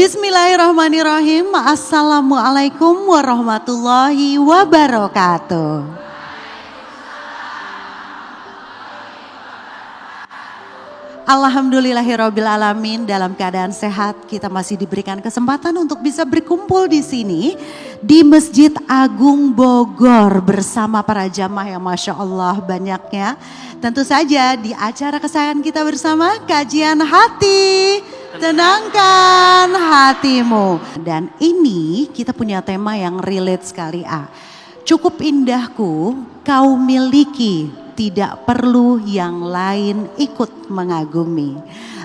Bismillahirrahmanirrahim. Assalamualaikum warahmatullahi wabarakatuh. Alhamdulillahirrabbilalamin, dalam keadaan sehat kita masih diberikan kesempatan untuk bisa berkumpul di sini di Masjid Agung Bogor bersama para jamaah yang Masya Allah banyaknya. Tentu saja di acara kesayangan kita bersama, kajian hati, tenangkan hatimu. Dan ini kita punya tema yang relate sekali. Cukup indahku kau miliki, tidak perlu yang lain ikut mengagumi.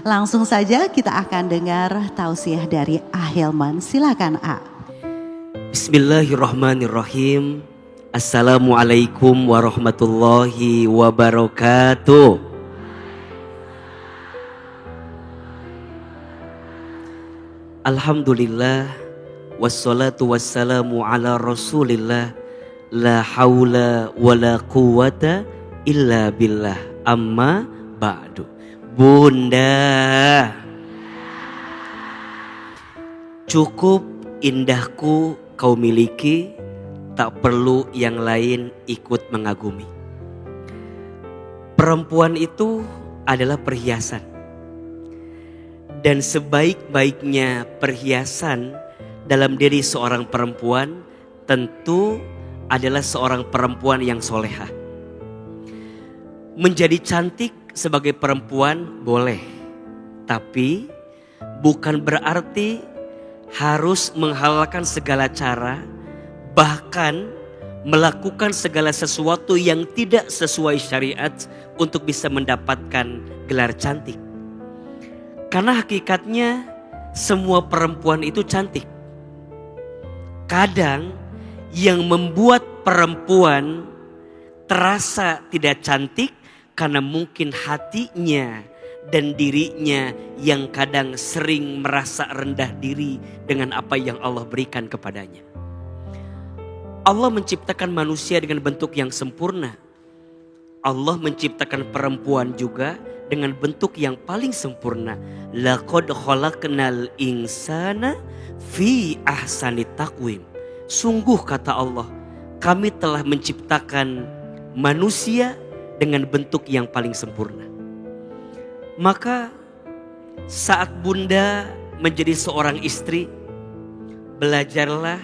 Langsung saja kita akan dengar tausiah dari Hilman. Silakan Bismillahirrahmanirrahim. Assalamualaikum warahmatullahi wabarakatuh. Alhamdulillah wassalatu wassalamu ala Rasulillah, la haula wala quwata illa billah, amma ba'du. Bunda, cukup indahku kau miliki, tak perlu yang lain ikut mengagumi. Perempuan itu adalah perhiasan. Dan sebaik-baiknya perhiasan dalam diri seorang perempuan tentu adalah seorang perempuan yang solehah. Menjadi cantik sebagai perempuan boleh, tapi bukan berarti harus menghalalkan segala cara, bahkan melakukan segala sesuatu yang tidak sesuai syariat untuk bisa mendapatkan gelar cantik. Karena hakikatnya semua perempuan itu cantik. Kadang yang membuat perempuan terasa tidak cantik karena mungkin hatinya dan dirinya yang kadang sering merasa rendah diri dengan apa yang Allah berikan kepadanya. Allah menciptakan manusia dengan bentuk yang sempurna. Allah menciptakan perempuan juga dengan bentuk yang paling sempurna. Laqad khalaqnal insana fi ahsani taqwim. Sungguh kata Allah, kami telah menciptakan manusia dengan bentuk yang paling sempurna. Maka saat bunda menjadi seorang istri, belajarlah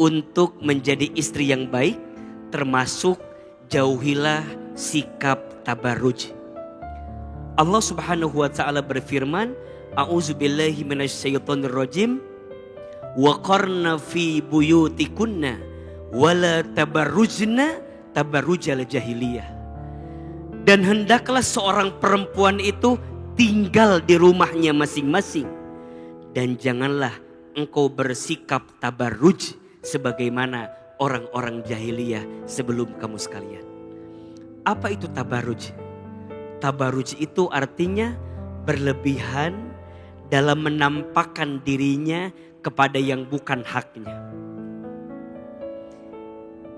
untuk menjadi istri yang baik, termasuk jauhilah sikap tabarruj. Allah Subhanahu wa taala berfirman, a'udzubillahi minasyaitonir rajim, wa qarna fi buyutikunna wala tabarrujna tabarrujal jahiliyah. Dan hendaklah seorang perempuan itu tinggal di rumahnya masing-masing. Dan janganlah engkau bersikap tabarruj sebagaimana orang-orang jahiliyah sebelum kamu sekalian. Apa itu tabarruj? Tabarruj itu artinya berlebihan dalam menampakkan dirinya kepada yang bukan haknya.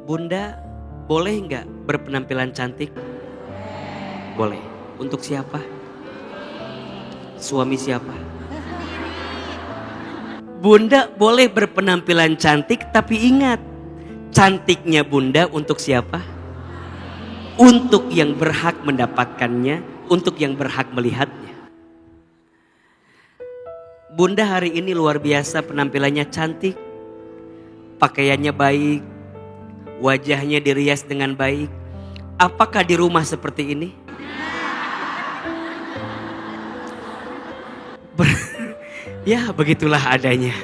Bunda, boleh nggak berpenampilan cantik? Boleh. Untuk siapa? Suami siapa? Bunda boleh berpenampilan cantik, tapi ingat, cantiknya bunda untuk siapa? Untuk yang berhak mendapatkannya, untuk yang berhak melihatnya. Bunda hari ini luar biasa, penampilannya cantik, pakaiannya baik, wajahnya dirias dengan baik. Apakah di rumah seperti ini? Ya, begitulah adanya.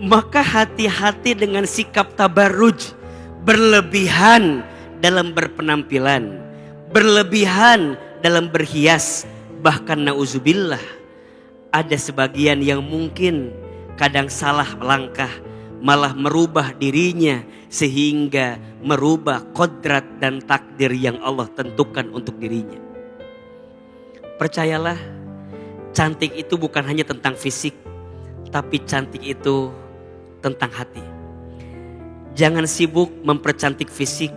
Maka hati-hati dengan sikap tabarruj, berlebihan dalam berpenampilan, berlebihan dalam berhias. Bahkan na'udzubillah, ada sebagian yang mungkin kadang salah langkah, malah merubah dirinya sehingga merubah kodrat dan takdir yang Allah tentukan untuk dirinya. Percayalah, cantik itu bukan hanya tentang fisik, tapi cantik itu tentang hati. Jangan sibuk mempercantik fisik,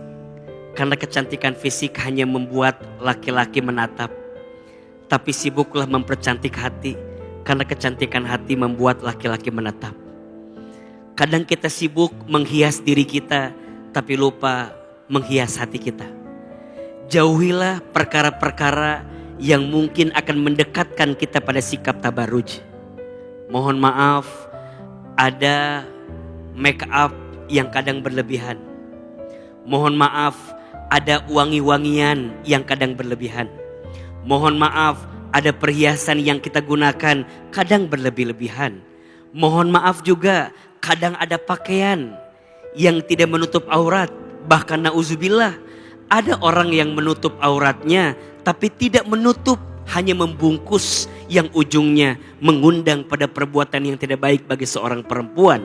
karena kecantikan fisik hanya membuat laki-laki menatap. Tapi sibuklah mempercantik hati, Karena kecantikan hati membuat laki-laki menetap. Kadang kita sibuk menghias diri kita, tapi lupa menghias hati kita. Jauhilah perkara-perkara yang mungkin akan mendekatkan kita pada sikap tabarruj. Mohon maaf, ada make up yang kadang berlebihan. Mohon maaf, ada wangi-wangian yang kadang berlebihan. Mohon maaf, ada perhiasan yang kita gunakan kadang berlebih-lebihan. Mohon maaf juga, kadang ada pakaian yang tidak menutup aurat. Bahkan na'udzubillah, ada orang yang menutup auratnya tapi tidak menutup, hanya membungkus yang ujungnya mengundang pada perbuatan yang tidak baik bagi seorang perempuan.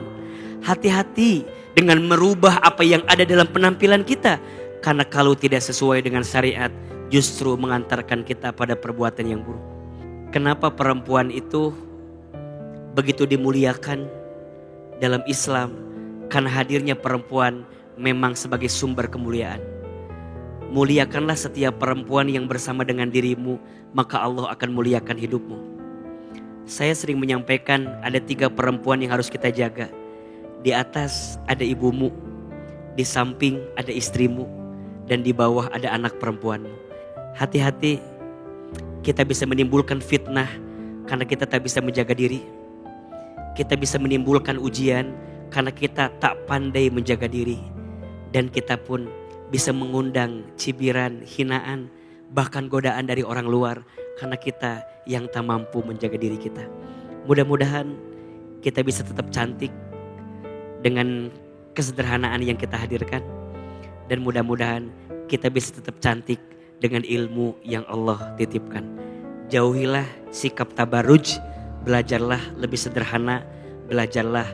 Hati-hati dengan merubah apa yang ada dalam penampilan kita. Karena kalau tidak sesuai dengan syariat, justru mengantarkan kita pada perbuatan yang buruk. Kenapa perempuan itu begitu dimuliakan dalam Islam? Karena hadirnya perempuan memang sebagai sumber kemuliaan. Muliakanlah setiap perempuan yang bersama dengan dirimu, maka Allah akan muliakan hidupmu. Saya sering menyampaikan ada 3 perempuan yang harus kita jaga. Di atas ada ibumu, di samping ada istrimu, dan di bawah ada anak perempuanmu. Hati-hati, kita bisa menimbulkan fitnah karena kita tak bisa menjaga diri. Kita bisa menimbulkan ujian karena kita tak pandai menjaga diri. Dan kita pun bisa mengundang cibiran, hinaan, bahkan godaan dari orang luar karena kita yang tak mampu menjaga diri kita. Mudah-mudahan kita bisa tetap cantik dengan kesederhanaan yang kita hadirkan. Dan mudah-mudahan kita bisa tetap cantik dengan ilmu yang Allah titipkan. Jauhilah sikap tabarruj, belajarlah lebih sederhana, belajarlah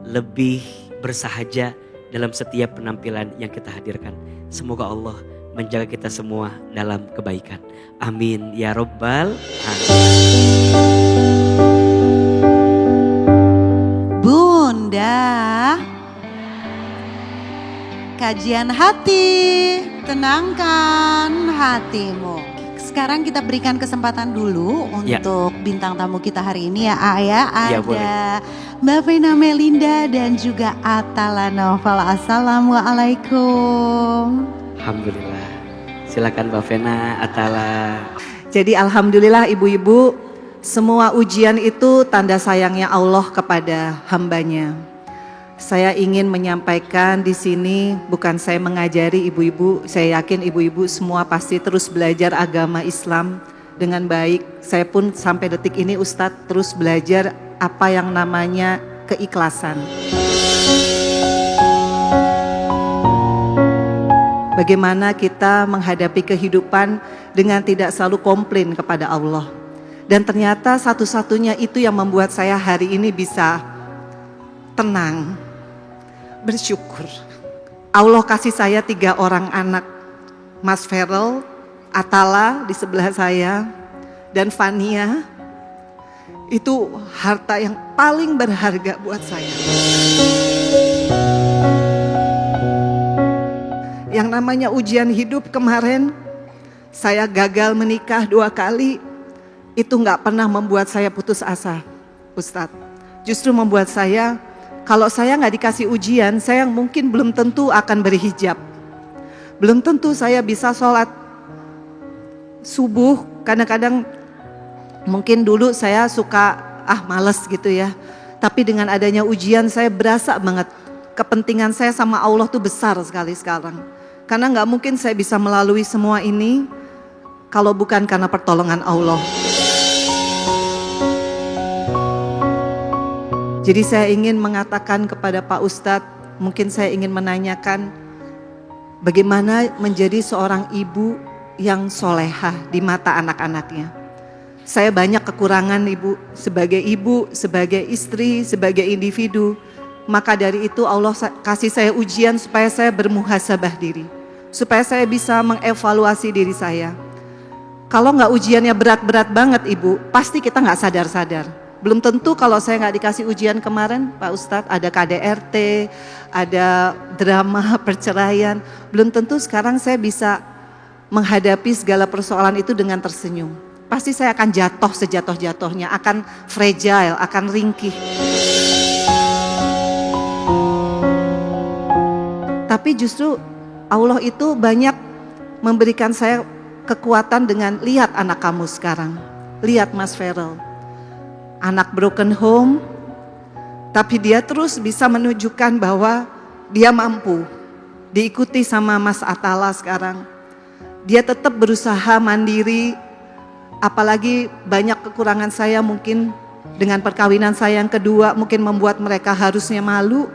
lebih bersahaja dalam setiap penampilan yang kita hadirkan. Semoga Allah menjaga kita semua dalam kebaikan. Amin ya Rabbal Alamin. Bunda, kajian hati, tenangkan hatimu. Sekarang kita berikan kesempatan dulu untuk bintang tamu kita hari ini ya, ya. Ada Mbak Vena Melinda dan juga Atala Novel. Assalamualaikum. Alhamdulillah. Silakan Mbak Vena, Atala. Jadi alhamdulillah ibu-ibu, semua ujian itu tanda sayangnya Allah kepada hambanya. Saya ingin menyampaikan di sini, bukan saya mengajari ibu-ibu, saya yakin ibu-ibu semua pasti terus belajar agama Islam dengan baik. Saya pun sampai detik ini Ustadz terus belajar apa yang namanya keikhlasan. Bagaimana kita menghadapi kehidupan dengan tidak selalu komplain kepada Allah. Dan ternyata satu-satunya itu yang membuat saya hari ini bisa tenang, bersyukur. Allah kasih saya 3 orang anak, Mas Ferel, Atala di sebelah saya, dan Fania. Itu harta yang paling berharga buat saya. Yang namanya ujian hidup kemarin, saya gagal menikah 2 kali. Itu gak pernah membuat saya putus asa, Ustadz. Justru membuat saya, kalau saya gak dikasih ujian, saya mungkin belum tentu akan berhijab. Belum tentu saya bisa sholat subuh. Kadang-kadang mungkin dulu saya suka males gitu ya. Tapi dengan adanya ujian saya berasa banget kepentingan saya sama Allah tuh besar sekali sekarang. Karena gak mungkin saya bisa melalui semua ini kalau bukan karena pertolongan Allah. Jadi saya ingin mengatakan kepada Pak Ustadz, mungkin saya ingin menanyakan bagaimana menjadi seorang ibu yang solehah di mata anak-anaknya. Saya banyak kekurangan ibu, sebagai istri, sebagai individu. Maka dari itu Allah kasih saya ujian supaya saya bermuhasabah diri. Supaya saya bisa mengevaluasi diri saya. Kalau nggak ujiannya berat-berat banget ibu, pasti kita nggak sadar-sadar. Belum tentu kalau saya nggak dikasih ujian kemarin Pak Ustadz, ada KDRT, ada drama perceraian. Belum tentu sekarang saya bisa menghadapi segala persoalan itu dengan tersenyum. pasti saya akan jatuh sejatuh-jatuhnya, akan fragile, akan ringkih. Tapi justru Allah itu banyak memberikan saya kekuatan dengan lihat anak kamu sekarang. Lihat Mas Feral, anak broken home, tapi dia terus bisa menunjukkan bahwa dia mampu. Diikuti sama Mas Atala sekarang. Dia tetap berusaha mandiri, apalagi banyak kekurangan saya mungkin dengan perkawinan saya yang kedua mungkin membuat mereka harusnya malu.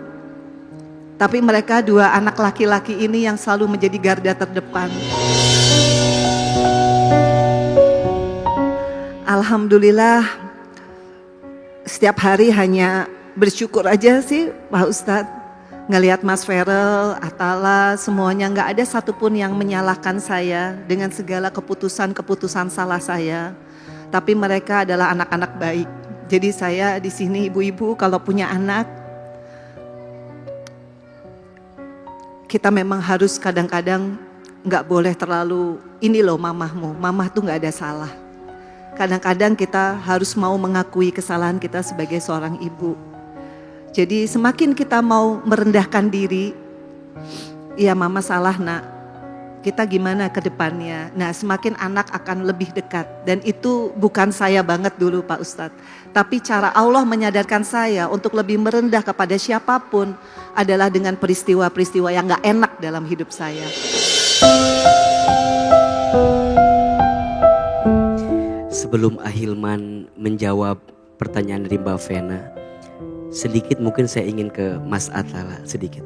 Tapi mereka dua anak laki-laki ini yang selalu menjadi garda terdepan. Alhamdulillah setiap hari hanya bersyukur aja sih Pak Ustadz. Ngelihat Mas Feral, Atala, semuanya gak ada satupun yang menyalahkan saya dengan segala keputusan-keputusan salah saya. Tapi mereka adalah anak-anak baik. Jadi saya di sini ibu-ibu kalau punya anak, kita memang harus kadang-kadang gak boleh terlalu, ini loh mamahmu, mamah tuh gak ada salah. Kadang-kadang kita harus mau mengakui kesalahan kita sebagai seorang ibu. Jadi semakin kita mau merendahkan diri, ya mama salah nak, kita gimana ke depannya. Nah semakin anak akan lebih dekat. Dan itu bukan saya banget dulu Pak Ustadz. Tapi cara Allah menyadarkan saya untuk lebih merendah kepada siapapun adalah dengan peristiwa-peristiwa yang gak enak dalam hidup saya. Sebelum Ahilman menjawab pertanyaan dari Mbak Vena, sedikit mungkin saya ingin ke Mas Atala sedikit.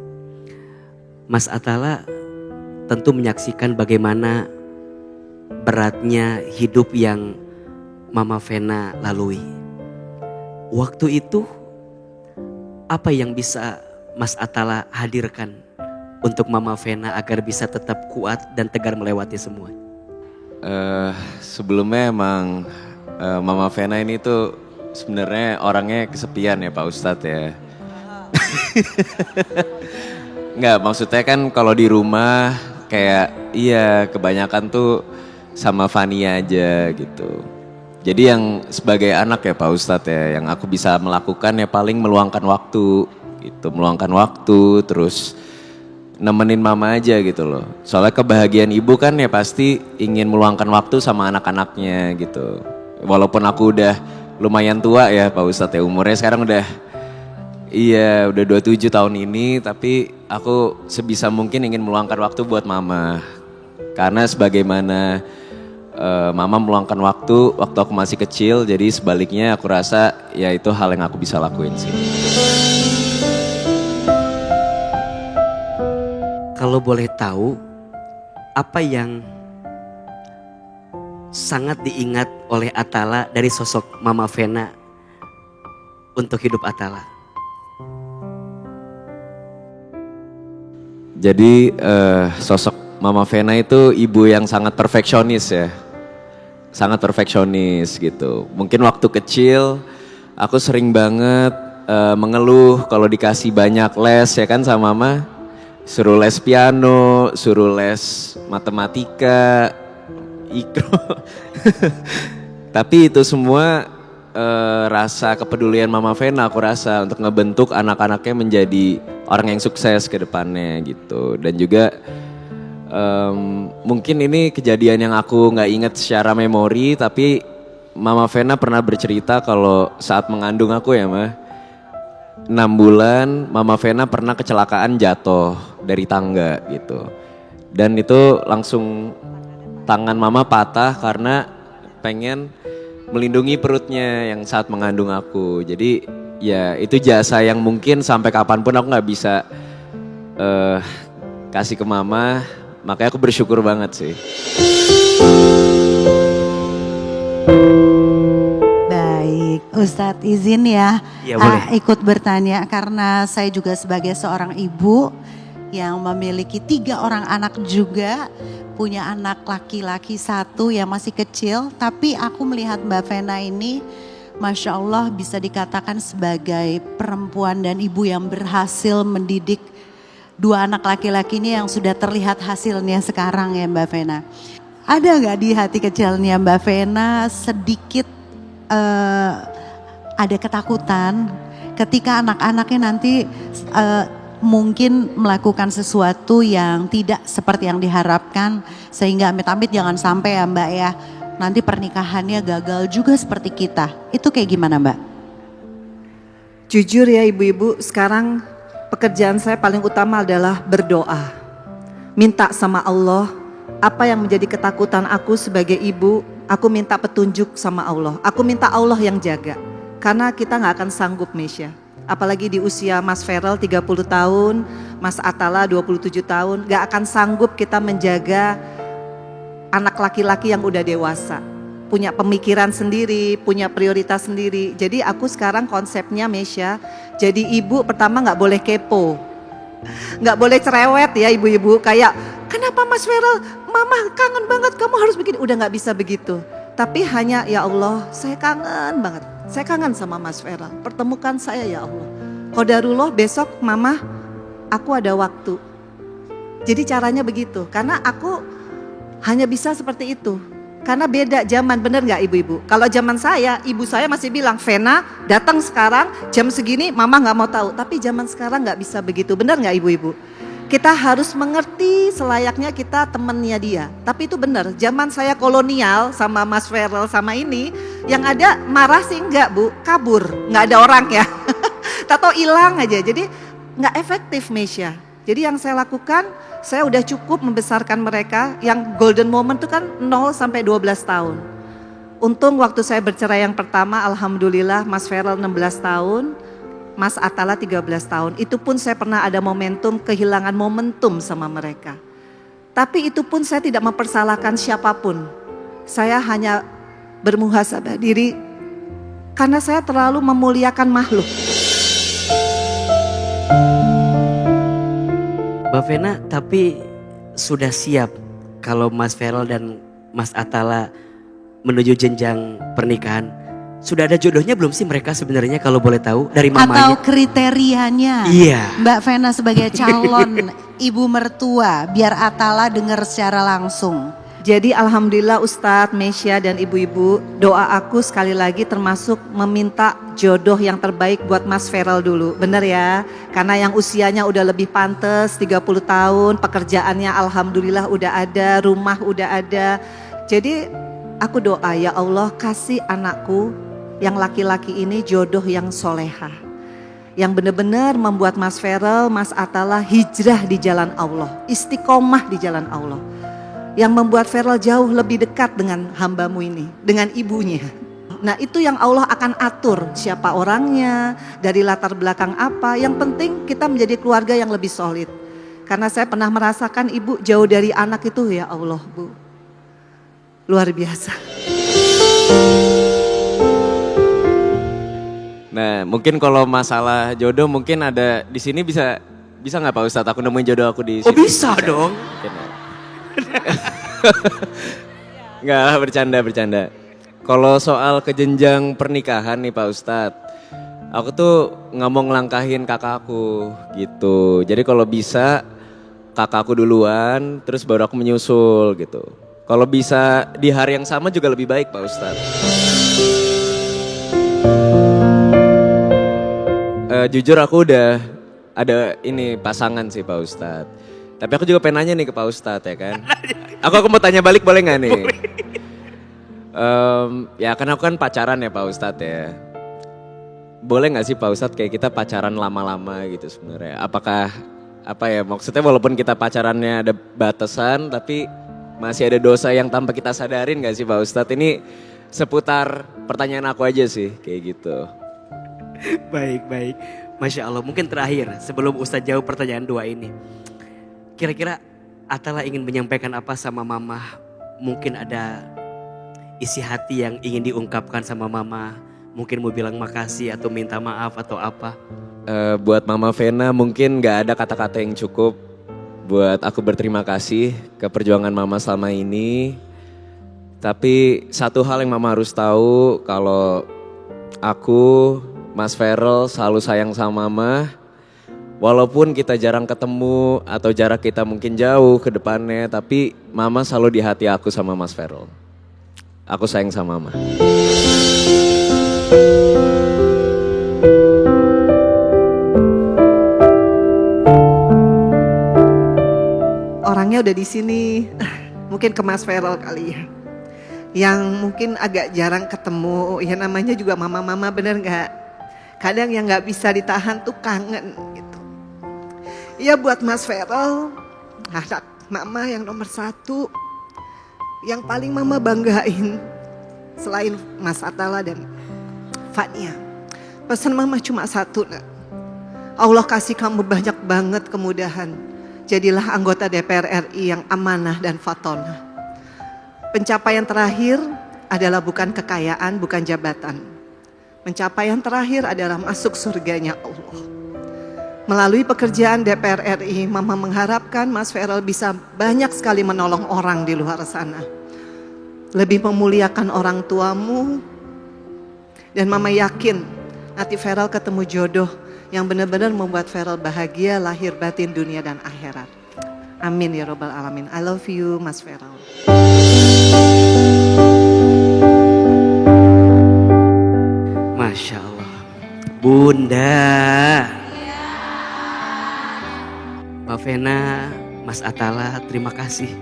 Mas Atala tentu menyaksikan bagaimana beratnya hidup yang Mama Vena lalui. Waktu itu apa yang bisa Mas Atala hadirkan untuk Mama Vena agar bisa tetap kuat dan tegar melewati semua? Sebelumnya emang Mama Vena ini tuh sebenarnya orangnya kesepian ya Pak Ustadz ya. Enggak, maksudnya kan kalau di rumah kayak iya kebanyakan tuh sama Fania aja gitu. Jadi yang sebagai anak ya Pak Ustadz ya, yang aku bisa melakukan ya paling meluangkan waktu gitu. Meluangkan waktu terus nemenin mama aja gitu loh. Soalnya kebahagiaan ibu kan ya pasti ingin meluangkan waktu sama anak-anaknya gitu. Walaupun aku udah lumayan tua ya Pak Ustadz ya, umurnya sekarang udah 27 tahun ini, tapi aku sebisa mungkin ingin meluangkan waktu buat mama. Karena sebagaimana mama meluangkan waktu aku masih kecil, jadi sebaliknya aku rasa ya itu hal yang aku bisa lakuin sih. Kalau boleh tahu, apa yang sangat diingat oleh Atala dari sosok Mama Vena untuk hidup Atala? Jadi sosok Mama Vena itu ibu yang sangat perfeksionis ya. Sangat perfeksionis gitu. Mungkin waktu kecil aku sering banget mengeluh kalau dikasih banyak les ya kan sama mama. Suruh les piano, suruh les matematika, ikro. Tapi itu semua rasa kepedulian Mama Vena aku rasa untuk ngebentuk anak-anaknya menjadi orang yang sukses ke depannya gitu. Dan juga mungkin ini kejadian yang aku gak ingat secara memori, tapi Mama Vena pernah bercerita kalau saat mengandung aku ya Ma, 6 bulan Mama Vena pernah kecelakaan jatuh dari tangga gitu. Dan itu langsung tangan Mama patah karena pengen melindungi perutnya yang saat mengandung aku. Jadi ya itu jasa yang mungkin sampai kapanpun aku gak bisa kasih ke Mama. Makanya aku bersyukur banget sih. Baik, Ustadz izin ya, boleh. ikut bertanya karena saya juga sebagai seorang ibu yang memiliki 3 orang anak juga, punya anak laki-laki 1 yang masih kecil, tapi aku melihat Mbak Vena ini Masya Allah bisa dikatakan sebagai perempuan dan ibu yang berhasil mendidik 2 anak laki-laki ini yang sudah terlihat hasilnya sekarang ya Mbak Vena. Ada nggak di hati kecilnya Mbak Vena sedikit ada ketakutan ketika anak-anaknya nanti mungkin melakukan sesuatu yang tidak seperti yang diharapkan, sehingga amit-amit jangan sampai ya Mbak ya, nanti pernikahannya gagal juga seperti kita. Itu kayak gimana Mbak? Jujur ya ibu-ibu, sekarang pekerjaan saya paling utama adalah berdoa. Minta sama Allah, apa yang menjadi ketakutan aku sebagai ibu, aku minta petunjuk sama Allah. Aku minta Allah yang jaga. Karena kita gak akan sanggup Mesya. Apalagi di usia Mas Feral 30 tahun, Mas Atala 27 tahun, gak akan sanggup kita menjaga anak laki-laki yang udah dewasa. Punya pemikiran sendiri, punya prioritas sendiri. Jadi aku sekarang konsepnya Mesya, jadi ibu pertama gak boleh kepo. Gak boleh cerewet ya ibu-ibu, kayak kenapa Mas Feral, mama kangen banget kamu harus begini. Udah gak bisa begitu. Tapi hanya ya Allah, saya kangen banget. Saya kangen sama Mas Feral. Pertemukan saya ya Allah. Qadarullah besok mama, aku ada waktu. Jadi caranya begitu. Karena aku hanya bisa seperti itu. Karena beda zaman, bener gak ibu-ibu? Kalau zaman saya, ibu saya masih bilang, Vena datang sekarang jam segini mama gak mau tahu. Tapi zaman sekarang gak bisa begitu, bener gak ibu-ibu? Kita harus mengerti selayaknya kita temennya dia. Tapi itu benar, zaman saya kolonial sama Mas Feral sama ini, yang ada marah sih enggak bu, kabur, enggak ada orang ya. Tato hilang aja, jadi enggak efektif Mesya. Jadi yang saya lakukan, saya udah cukup membesarkan mereka, yang golden moment itu kan 0 sampai 12 tahun. Untung waktu saya bercerai yang pertama, alhamdulillah Mas Feral 16 tahun, Mas Atala 13 tahun, itu pun saya pernah ada momentum, kehilangan momentum sama mereka. Tapi itu pun saya tidak mempersalahkan siapapun. Saya hanya bermuhasabah diri, karena saya terlalu memuliakan makhluk. Mbak Vena, tapi sudah siap kalau Mas Feral dan Mas Atala menuju jenjang pernikahan? Sudah ada jodohnya belum sih mereka sebenarnya kalau boleh tahu dari mamanya? Atau kriterianya Iya. Mbak Vena sebagai calon ibu mertua, biar Atala dengar secara langsung. Jadi alhamdulillah Ustadz, Mesya dan ibu-ibu, doa aku sekali lagi termasuk meminta jodoh yang terbaik buat Mas Feral dulu. Bener ya? Karena yang usianya udah lebih pantas, 30 tahun, pekerjaannya alhamdulillah udah ada, rumah udah ada. Jadi aku doa ya Allah kasih anakku yang laki-laki ini jodoh yang soleha. Yang benar-benar membuat Mas Feral, Mas Atala hijrah di jalan Allah. Istiqomah di jalan Allah. Yang membuat Feral jauh lebih dekat dengan hambamu ini, dengan ibunya. Nah itu yang Allah akan atur, siapa orangnya, dari latar belakang apa. Yang penting kita menjadi keluarga yang lebih solid. Karena saya pernah merasakan ibu jauh dari anak itu, ya Allah bu. Luar biasa. Nah, mungkin kalau masalah jodoh mungkin ada di sini bisa nggak Pak Ustadz? Aku nemuin jodoh aku di sini. Oh bisa dong. Mungkin ya. Nggak, bercanda. Kalau soal kejenjang pernikahan nih Pak Ustadz, aku tuh nggak mau ngelangkahin kakakku gitu. Jadi kalau bisa kakakku duluan, terus baru aku menyusul gitu. Kalau bisa di hari yang sama juga lebih baik Pak Ustadz. Jujur aku udah ada ini pasangan sih Pak Ustadz. Tapi aku juga pengen nanya nih ke Pak Ustadz ya kan. Aku mau tanya balik boleh gak nih? Ya kan aku kan pacaran ya Pak Ustadz ya. Boleh gak sih Pak Ustadz kayak kita pacaran lama-lama gitu sebenarnya. Apakah apa ya maksudnya walaupun kita pacarannya ada batasan tapi masih ada dosa yang tanpa kita sadarin gak sih Pak Ustadz? Ini seputar pertanyaan aku aja sih kayak gitu. Baik. Masya Allah, mungkin terakhir sebelum Ustadz jawab pertanyaan dua ini. Kira-kira Atala ingin menyampaikan apa sama mama? Mungkin ada isi hati yang ingin diungkapkan sama mama. Mungkin mau bilang makasih atau minta maaf atau apa. Buat Mama Vena mungkin gak ada kata-kata yang cukup buat aku berterima kasih ke perjuangan Mama selama ini. Tapi satu hal yang Mama harus tahu kalau aku, Mas Feral selalu sayang sama Mama. walaupun kita jarang ketemu atau jarak kita mungkin jauh ke depannya, tapi Mama selalu di hati aku sama Mas Feral. Aku sayang sama Mama. Orangnya udah di sini, mungkin ke Mas Feral kali ya. Yang mungkin agak jarang ketemu, ya namanya juga mama-mama, bener nggak? Kadang yang nggak bisa ditahan tuh kangen gitu. Ya buat Mas Feral, anak mama yang nomor 1, yang paling mama banggain selain Mas Atala dan Fania. Pesan mama cuma 1, nak. Allah kasih kamu banyak banget kemudahan. Jadilah anggota DPR RI yang amanah dan fatonah. Pencapaian terakhir adalah bukan kekayaan, bukan jabatan. Pencapaian terakhir adalah masuk surganya Allah. Melalui pekerjaan DPR RI, Mama mengharapkan Mas Feral bisa banyak sekali menolong orang di luar sana. Lebih memuliakan orang tuamu. Dan Mama yakin nanti Feral ketemu jodoh yang benar-benar membuat Feral bahagia lahir batin dunia dan akhirat. Amin ya robbal alamin. I love you Mas Feral. Masya Allah. Bunda. Mbak Vena, Mas Atala, terima kasih.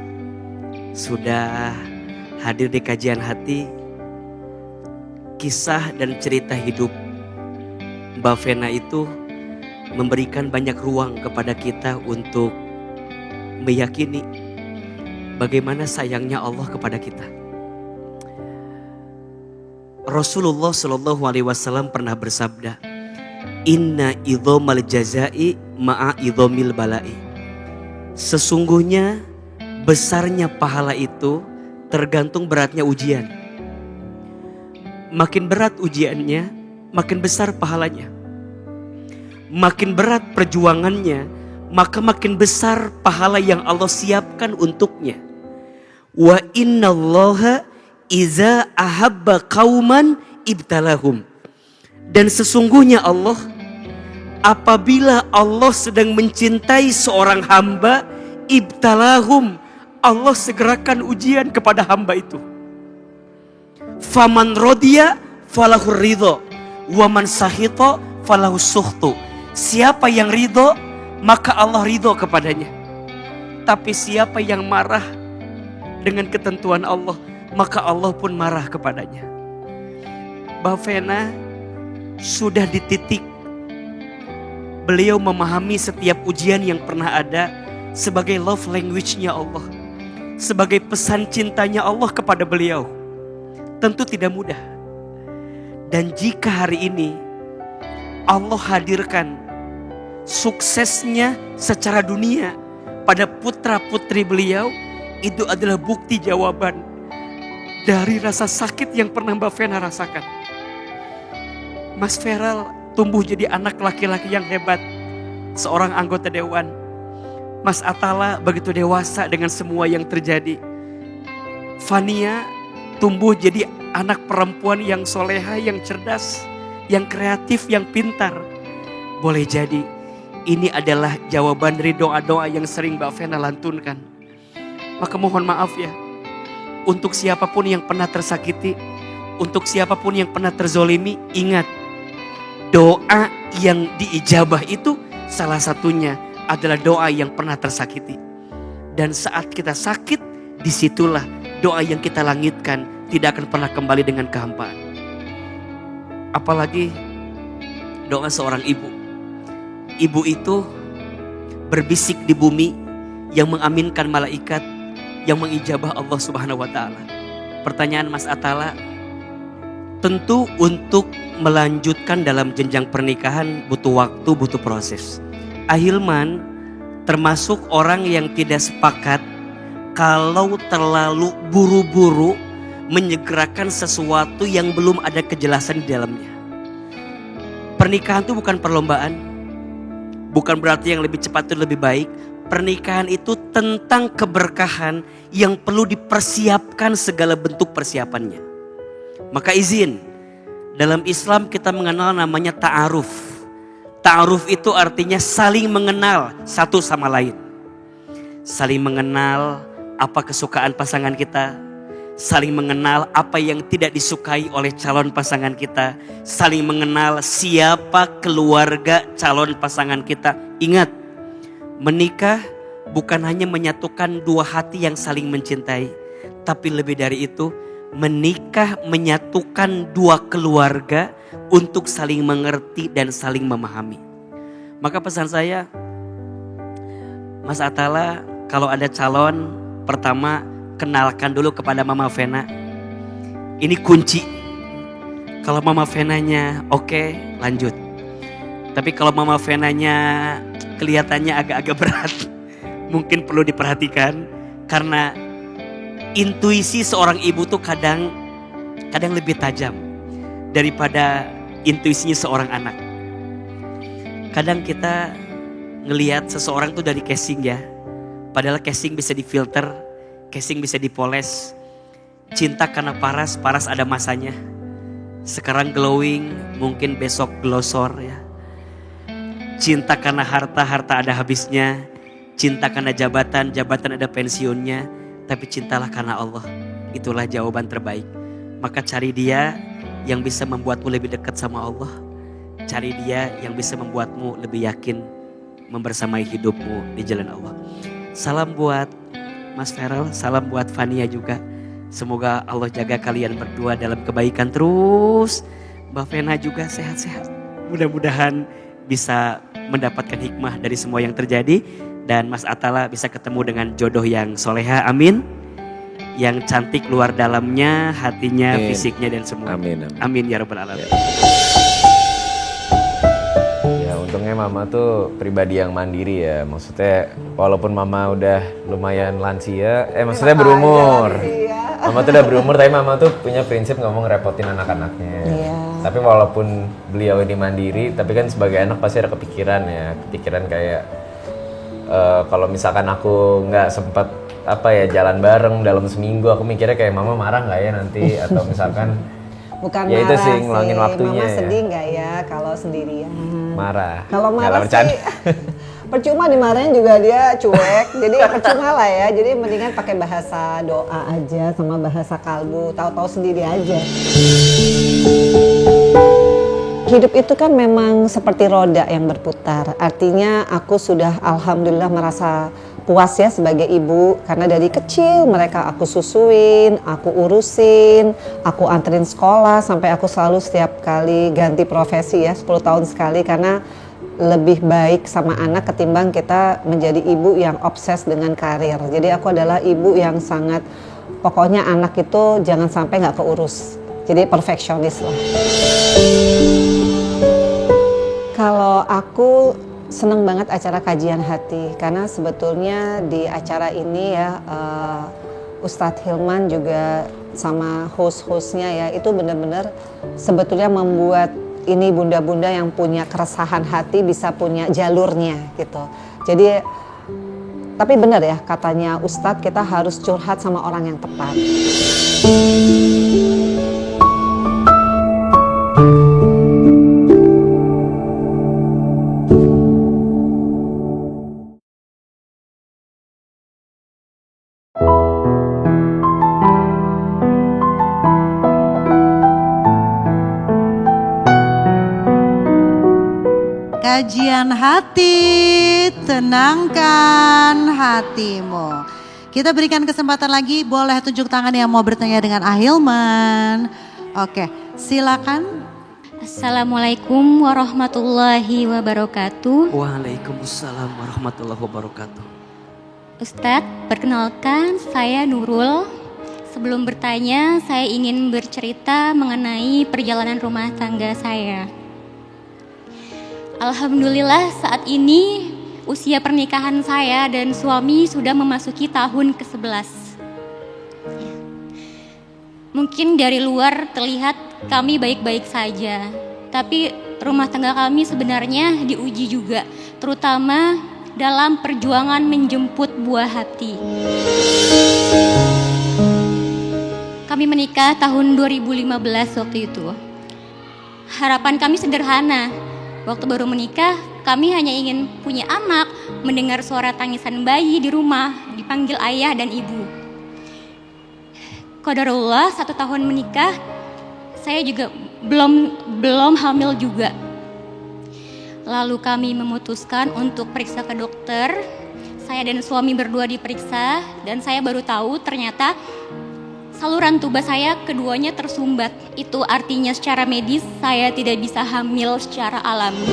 Sudah hadir di kajian hati. Kisah dan cerita hidup Mbak Vena itu memberikan banyak ruang kepada kita untuk meyakini bagaimana sayangnya Allah kepada kita. Rasulullah Shallallahu Alaihi Wasallam pernah bersabda, Inna idhomal jazai ma'a idhomil balai. Sesungguhnya besarnya pahala itu tergantung beratnya ujian. Makin berat ujiannya, makin besar pahalanya. Makin berat perjuangannya, maka makin besar pahala yang Allah siapkan untuknya. Wa innallaha iza ahabba qauman ibtalahum. Dan sesungguhnya Allah, apabila Allah sedang mencintai seorang hamba, ibtalahum, Allah segerakan ujian kepada hamba itu. Faman rodiya falahur ridho, waman sahito falahus suhtu. Siapa yang ridho, maka Allah ridho kepadanya. Tapi siapa yang marah dengan ketentuan Allah, maka Allah pun marah kepadanya. Mbak Vena sudah di titik beliau memahami setiap ujian yang pernah ada sebagai love language-nya Allah, sebagai pesan cintanya Allah kepada beliau. Tentu tidak mudah. Dan jika hari ini Allah hadirkan suksesnya secara dunia pada putra putri beliau, itu adalah bukti jawaban dari rasa sakit yang pernah Mbak Vena rasakan. Mas Feral tumbuh jadi anak laki-laki yang hebat, seorang anggota dewan. Mas Atala begitu dewasa dengan semua yang terjadi. Fania tumbuh jadi anak perempuan yang soleha, yang cerdas, yang kreatif, yang pintar. Boleh jadi ini adalah jawaban dari doa-doa yang sering Mbak Vena lantunkan. Maka mohon maaf ya, untuk siapapun yang pernah tersakiti, untuk siapapun yang pernah terzolimi, ingat, doa yang diijabah itu salah satunya adalah doa yang pernah tersakiti. Dan saat kita sakit, disitulah doa yang kita langitkan tidak akan pernah kembali dengan kehampaan. Apalagi doa seorang ibu. Ibu itu berbisik di bumi yang mengaminkan malaikat, yang mengijabah Allah Subhanahu wa taala. Pertanyaan Mas Atala, tentu untuk melanjutkan dalam jenjang pernikahan butuh waktu, butuh proses. Ahilman termasuk orang yang tidak sepakat kalau terlalu buru-buru menyegerakan sesuatu yang belum ada kejelasan di dalamnya. Pernikahan itu bukan perlombaan, bukan berarti yang lebih cepat itu lebih baik. Pernikahan itu tentang keberkahan yang perlu dipersiapkan segala bentuk persiapannya. Maka izin, dalam Islam kita mengenal namanya ta'aruf. Ta'aruf itu artinya saling mengenal satu sama lain. Saling mengenal apa kesukaan pasangan kita. Saling mengenal apa yang tidak disukai oleh calon pasangan kita. Saling mengenal siapa keluarga calon pasangan kita. Ingat, menikah bukan hanya menyatukan dua hati yang saling mencintai. Tapi lebih dari itu, menikah menyatukan dua keluarga untuk saling mengerti dan saling memahami. Maka pesan saya, Mas Atala, kalau ada calon, pertama kenalkan dulu kepada Mama Vena. Ini kunci. Kalau Mama Venanya oke, lanjut. Tapi kalau Mama Venanya kelihatannya agak-agak berat, mungkin perlu diperhatikan. Karena intuisi seorang ibu tuh kadang lebih tajam daripada intuisinya seorang anak. Kadang kita ngelihat seseorang tuh dari casing ya. Padahal casing bisa difilter, casing bisa dipoles. Cinta karena paras ada masanya. Sekarang glowing, mungkin besok glosor ya. Cinta karena harta ada habisnya. Cinta karena jabatan ada pensiunnya. Tapi cintalah karena Allah. Itulah jawaban terbaik. Maka cari dia yang bisa membuatmu lebih dekat sama Allah. Cari dia yang bisa membuatmu lebih yakin membersamai hidupmu di jalan Allah. Salam buat Mas Feral, salam buat Fania juga. Semoga Allah jaga kalian berdua dalam kebaikan terus. Mbak Vena juga sehat-sehat. Mudah-mudahan bisa mendapatkan hikmah dari semua yang terjadi. Dan Mas Atala bisa ketemu dengan jodoh yang soleha, amin. Yang cantik luar dalamnya, hatinya, fisiknya dan semua. Amin, amin. Amin ya rabbal alamin. Ya untungnya mama tuh pribadi yang mandiri ya. Maksudnya walaupun mama udah lumayan lansia, maksudnya berumur. Mama tuh udah berumur tapi mama tuh punya prinsip gak mau ngerepotin anak-anaknya. Tapi walaupun beliau ini mandiri, tapi kan sebagai anak pasti ada kepikiran ya. Kepikiran kayak kalau misalkan aku nggak sempat jalan bareng dalam seminggu, aku mikirnya kayak mama marah nggak ya nanti, atau misalkan bukan ya marah itu sih ngulangin waktunya. Mama sedih nggak ya kalau sendirian? Marah. Kalau marah bercanda. sih percuma dimarahin juga dia cuek, jadi percuma lah ya. Jadi mendingan pakai bahasa doa aja sama bahasa kalbu, tahu-tahu sendiri aja. Hidup itu kan memang seperti roda yang berputar. Artinya aku sudah alhamdulillah merasa puas ya sebagai ibu. Karena dari kecil mereka aku susuin, aku urusin, aku anterin sekolah. Sampai aku selalu setiap kali ganti profesi ya 10 tahun sekali. Karena lebih baik sama anak ketimbang kita menjadi ibu yang obses dengan karir. Jadi aku adalah ibu yang sangat, pokoknya anak itu jangan sampai gak keurus. Jadi perfeksionis lah. Kalau aku seneng banget acara kajian hati karena sebetulnya di acara ini ya Ustadz Hilman juga sama host-hostnya ya itu benar-benar sebetulnya membuat ini bunda-bunda yang punya keresahan hati bisa punya jalurnya gitu. Jadi tapi benar ya katanya Ustadz kita harus curhat sama orang yang tepat. Kajian hati, tenangkan hatimu. Kita berikan kesempatan lagi, boleh tunjuk tangan yang mau bertanya dengan Ahilman. Oke, silakan. Assalamualaikum warahmatullahi wabarakatuh. Waalaikumsalam warahmatullahi wabarakatuh. Ustadz, perkenalkan saya Nurul. Sebelum bertanya, saya ingin bercerita mengenai perjalanan rumah tangga saya. Alhamdulillah saat ini usia pernikahan saya dan suami sudah memasuki tahun ke-11. Mungkin dari luar terlihat kami baik-baik saja, tapi rumah tangga kami sebenarnya diuji juga, terutama dalam perjuangan menjemput buah hati. Kami menikah tahun 2015 waktu itu. Harapan kami sederhana, waktu baru menikah, kami hanya ingin punya anak, mendengar suara tangisan bayi di rumah, dipanggil ayah dan ibu. Qadarullah 1 tahun menikah, saya juga belum hamil juga. Lalu kami memutuskan untuk periksa ke dokter. Saya dan suami berdua diperiksa dan saya baru tahu ternyata saluran tuba saya keduanya tersumbat. Itu artinya secara medis saya tidak bisa hamil secara alami.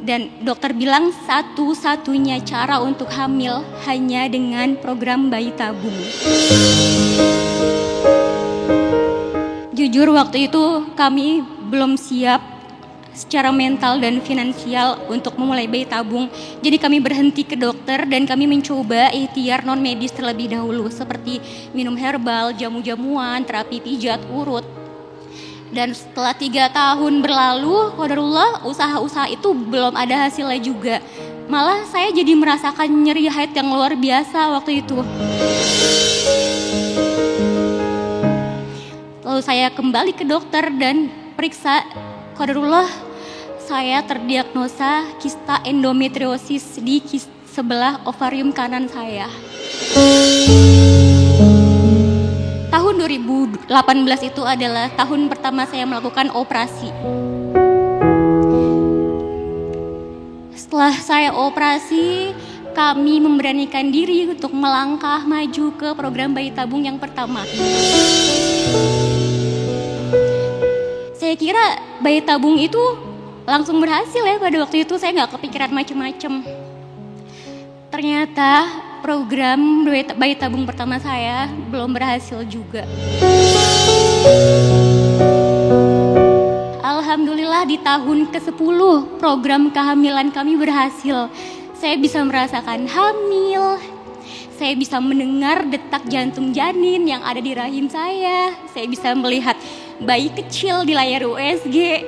Dan dokter bilang satu-satunya cara untuk hamil hanya dengan program bayi tabung. Jujur waktu itu kami belum siap secara mental dan finansial untuk memulai bayi tabung. Jadi kami berhenti ke dokter dan kami mencoba ikhtiar non medis terlebih dahulu seperti minum herbal, jamu-jamuan, terapi pijat, urut. Dan setelah 3 tahun berlalu, qadarullah usaha-usaha itu belum ada hasilnya juga. Malah saya jadi merasakan nyeri haid yang luar biasa waktu itu. Lalu saya kembali ke dokter dan periksa, qadarullah saya terdiagnosa kista endometriosis di sebelah ovarium kanan saya. Tahun 2018 itu adalah tahun pertama saya melakukan operasi. Setelah saya operasi, kami memberanikan diri untuk melangkah maju ke program bayi tabung yang pertama. Saya kira bayi tabung itu langsung berhasil ya pada waktu itu, saya nggak kepikiran macem-macem. Ternyata program bayi tabung pertama saya belum berhasil juga. Alhamdulillah di tahun ke-10 program kehamilan kami berhasil. Saya bisa merasakan hamil, saya bisa mendengar detak jantung janin yang ada di rahim saya bisa melihat bayi kecil di layar USG.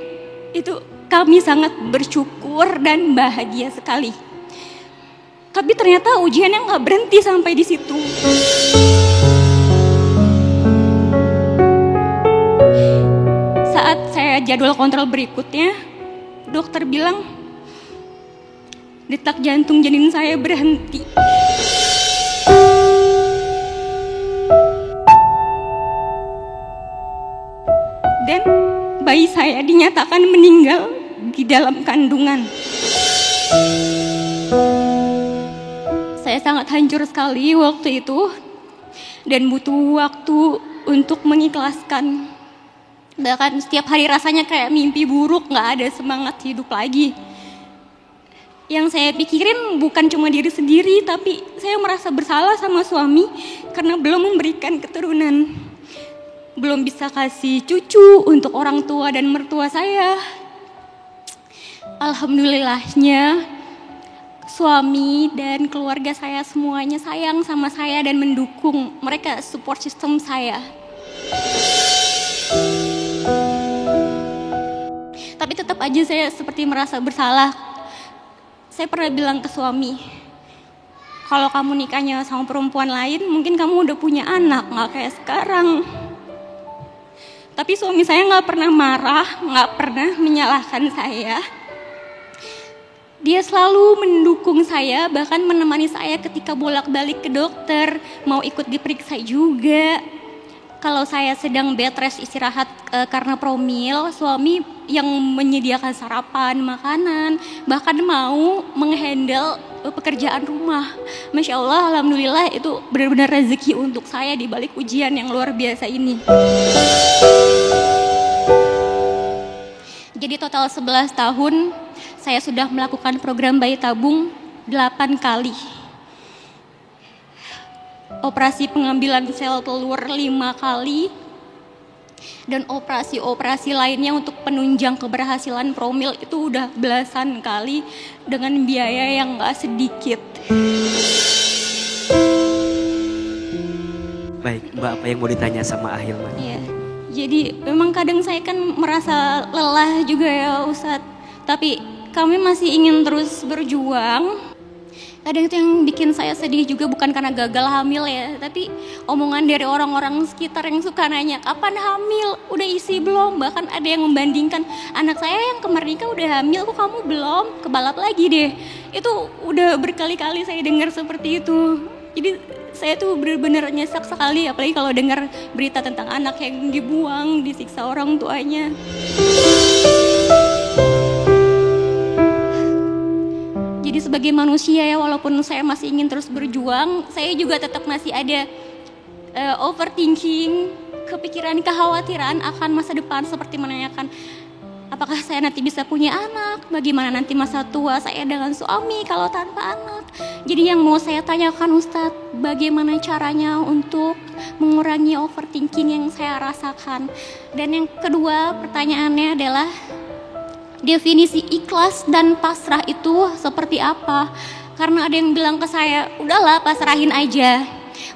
Itu kami sangat bersyukur dan bahagia sekali. Tapi ternyata ujiannya nggak berhenti sampai di situ. Saat saya jadwal kontrol berikutnya, dokter bilang detak jantung janin saya berhenti. Dan bayi saya dinyatakan meninggal di dalam kandungan. Saya sangat hancur sekali waktu itu dan butuh waktu untuk mengikhlaskan. Bahkan setiap hari rasanya kayak mimpi buruk, gak ada semangat hidup lagi. Yang saya pikirin bukan cuma diri sendiri, tapi saya merasa bersalah sama suami karena belum memberikan keturunan. Belum bisa kasih cucu untuk orang tua dan mertua saya. Alhamdulillahnya suami dan keluarga saya semuanya sayang sama saya dan mendukung. Mereka support system saya. Tapi tetap aja saya seperti merasa bersalah. Saya pernah bilang ke suami, kalau kamu nikahnya sama perempuan lain mungkin kamu udah punya anak, gak kayak sekarang. Tapi suami saya gak pernah marah, gak pernah menyalahkan saya. Dia selalu mendukung saya, bahkan menemani saya ketika bolak-balik ke dokter, mau ikut diperiksa juga. Kalau saya sedang bed rest istirahat karena promil, suami yang menyediakan sarapan, makanan, bahkan mau menghandle pekerjaan rumah. Masya Allah, alhamdulillah itu benar-benar rezeki untuk saya di balik ujian yang luar biasa ini. Jadi total 11 tahun saya sudah melakukan program bayi tabung 8 kali. Operasi pengambilan sel telur 5 kali. Dan operasi-operasi lainnya untuk penunjang keberhasilan promil itu udah belasan kali dengan biaya yang gak sedikit. Baik, Mbak, apa yang mau ditanya sama Ahilman? Iya. Jadi memang kadang saya kan merasa lelah juga ya Ustadz. Tapi kami masih ingin terus berjuang. Kadang itu yang bikin saya sedih juga bukan karena gagal hamil ya, tapi omongan dari orang-orang sekitar yang suka nanya, kapan hamil? Udah isi belum? Bahkan ada yang membandingkan, anak saya yang kemarin nikah udah hamil, kok kamu belum? Kebalap lagi deh. Itu udah berkali-kali saya dengar seperti itu. Jadi saya tuh benar-benar nyesek sekali, apalagi kalau dengar berita tentang anak yang dibuang, disiksa orang tuanya. Jadi sebagai manusia ya, walaupun saya masih ingin terus berjuang, saya juga tetap masih ada overthinking, kepikiran, kekhawatiran akan masa depan, seperti menanyakan apakah saya nanti bisa punya anak, bagaimana nanti masa tua saya dengan suami kalau tanpa anak. Jadi yang mau saya tanyakan Ustadz, bagaimana caranya untuk mengurangi overthinking yang saya rasakan. Dan yang kedua pertanyaannya adalah, definisi ikhlas dan pasrah itu seperti apa? Karena ada yang bilang ke saya, udahlah pasrahin aja,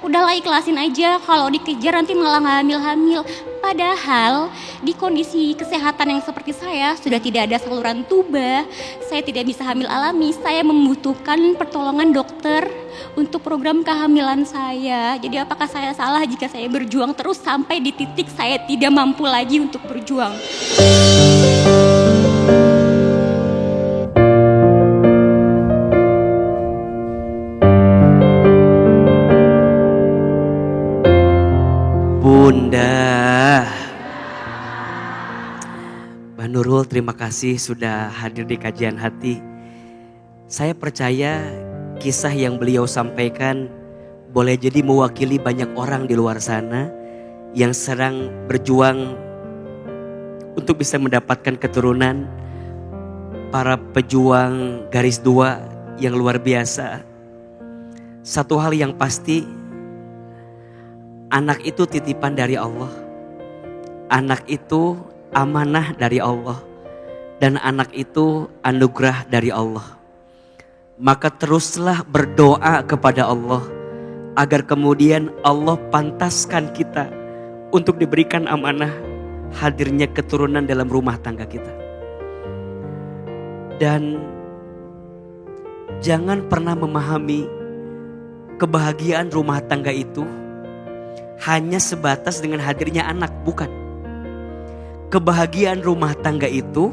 udahlah ikhlasin aja, kalau dikejar nanti malah nggak hamil-hamil. Padahal di kondisi kesehatan yang seperti saya, sudah tidak ada saluran tuba, saya tidak bisa hamil alami, saya membutuhkan pertolongan dokter untuk program kehamilan saya. Jadi apakah saya salah jika saya berjuang terus sampai di titik saya tidak mampu lagi untuk berjuang? Bunda Mbak Nurul, terima kasih sudah hadir di kajian hati. Saya percaya kisah yang beliau sampaikan boleh jadi mewakili banyak orang di luar sana yang sedang berjuang untuk bisa mendapatkan keturunan, para pejuang garis dua yang luar biasa. Satu hal yang pasti, anak itu titipan dari Allah. Anak itu amanah dari Allah. Dan anak itu anugerah dari Allah. Maka teruslah berdoa kepada Allah agar kemudian Allah pantaskan kita untuk diberikan amanah hadirnya keturunan dalam rumah tangga kita. Dan jangan pernah memahami kebahagiaan rumah tangga itu hanya sebatas dengan hadirnya anak, bukan. Kebahagiaan rumah tangga itu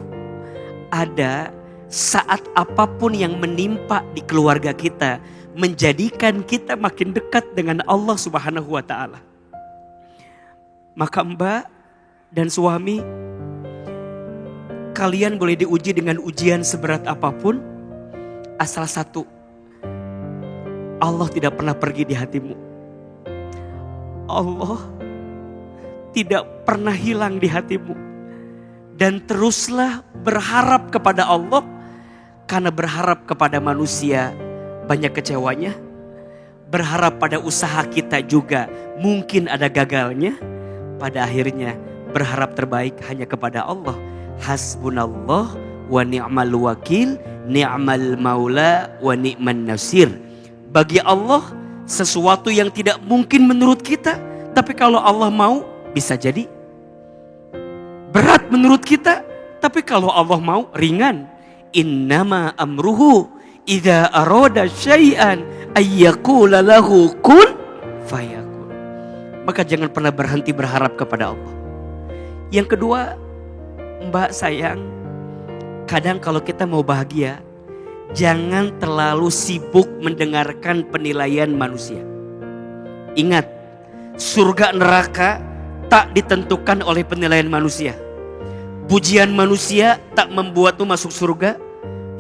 ada saat apapun yang menimpa di keluarga kita, menjadikan kita makin dekat dengan Allah Subhanahu wa Ta'ala. Maka Mbak dan suami, kalian boleh diuji dengan ujian seberat apapun, asal satu, Allah tidak pernah pergi di hatimu. Allah tidak pernah hilang di hatimu. Dan teruslah berharap kepada Allah, karena berharap kepada manusia banyak kecewanya. Berharap pada usaha kita juga mungkin ada gagalnya. Pada akhirnya berharap terbaik hanya kepada Allah. Hasbunallah wa ni'mal wakil, ni'mal maula wa ni'man nasir. Bagi Allah sesuatu yang tidak mungkin menurut kita, tapi kalau Allah mau bisa jadi. Berat menurut kita, tapi kalau Allah mau ringan. Innama amruhu idza arada syai'an ayyaqula lahu kun fayakun. Maka jangan pernah berhenti berharap kepada Allah. Yang kedua, Mbak sayang, kadang kalau kita mau bahagia, jangan terlalu sibuk mendengarkan penilaian manusia. Ingat, surga neraka tak ditentukan oleh penilaian manusia. Pujian manusia tak membuatmu masuk surga.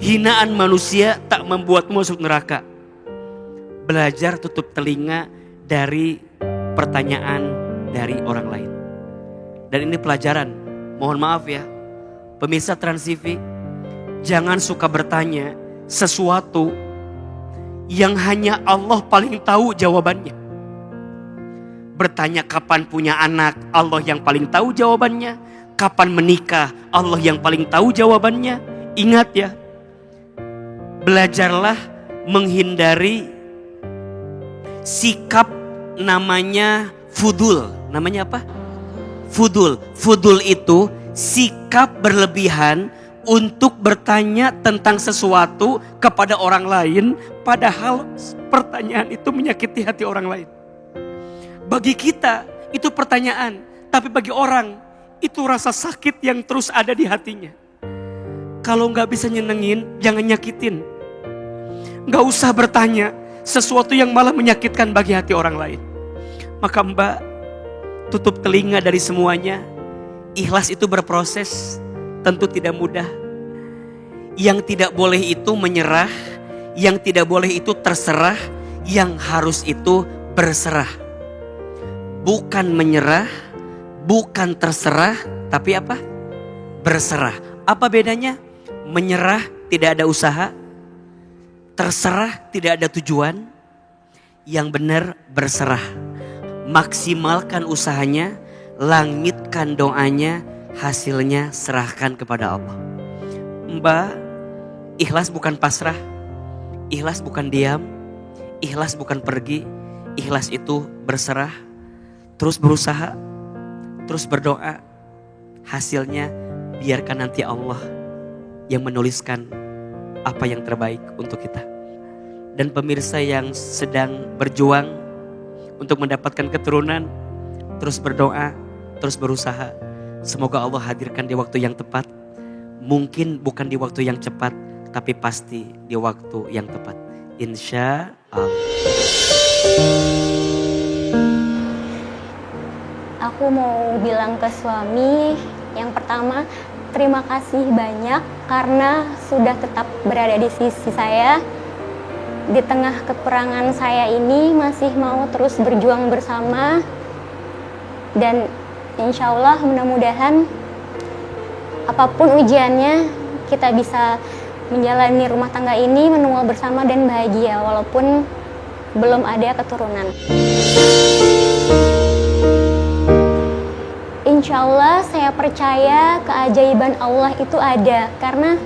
Hinaan manusia tak membuatmu masuk neraka. Belajar tutup telinga dari pertanyaan dari orang lain. Dan ini pelajaran, mohon maaf ya, pemirsa Trans TV, jangan suka bertanya sesuatu yang hanya Allah paling tahu jawabannya. Bertanya kapan punya anak, Allah yang paling tahu jawabannya. Kapan menikah, Allah yang paling tahu jawabannya. Ingat ya, belajarlah menghindari sikap namanya fudul. Namanya apa? Fudul. Fudul itu sikap berlebihan untuk bertanya tentang sesuatu kepada orang lain, padahal pertanyaan itu menyakiti hati orang lain. Bagi kita itu pertanyaan, tapi bagi orang itu rasa sakit yang terus ada di hatinya. Kalau nggak bisa nyenengin, jangan nyakitin. Nggak usah bertanya sesuatu yang malah menyakitkan bagi hati orang lain. Maka Mbak, tutup telinga dari semuanya. Ikhlas itu berproses, tentu tidak mudah. Yang tidak boleh itu menyerah, yang tidak boleh itu terserah, yang harus itu berserah. Bukan menyerah, bukan terserah, tapi apa? Berserah. Apa bedanya? Menyerah tidak ada usaha, terserah tidak ada tujuan. Yang benar berserah. Maksimalkan usahanya, langitkan doanya, hasilnya serahkan kepada Allah. Mbak, ikhlas bukan pasrah, ikhlas bukan diam, ikhlas bukan pergi, ikhlas itu berserah, terus berusaha, terus berdoa. Hasilnya biarkan nanti Allah yang menuliskan apa yang terbaik untuk kita. Dan pemirsa yang sedang berjuang untuk mendapatkan keturunan, terus berdoa, terus berusaha. Semoga Allah hadirkan di waktu yang tepat. Mungkin bukan di waktu yang cepat, tapi pasti di waktu yang tepat. Insya Allah. Aku mau bilang ke suami, yang pertama terima kasih banyak karena sudah tetap berada di sisi saya. Di tengah kekurangan saya ini masih mau terus berjuang bersama. Dan insya Allah mudah-mudahan apapun ujiannya kita bisa menjalani rumah tangga ini menua bersama dan bahagia walaupun belum ada keturunan. Insya Allah saya percaya keajaiban Allah itu ada karena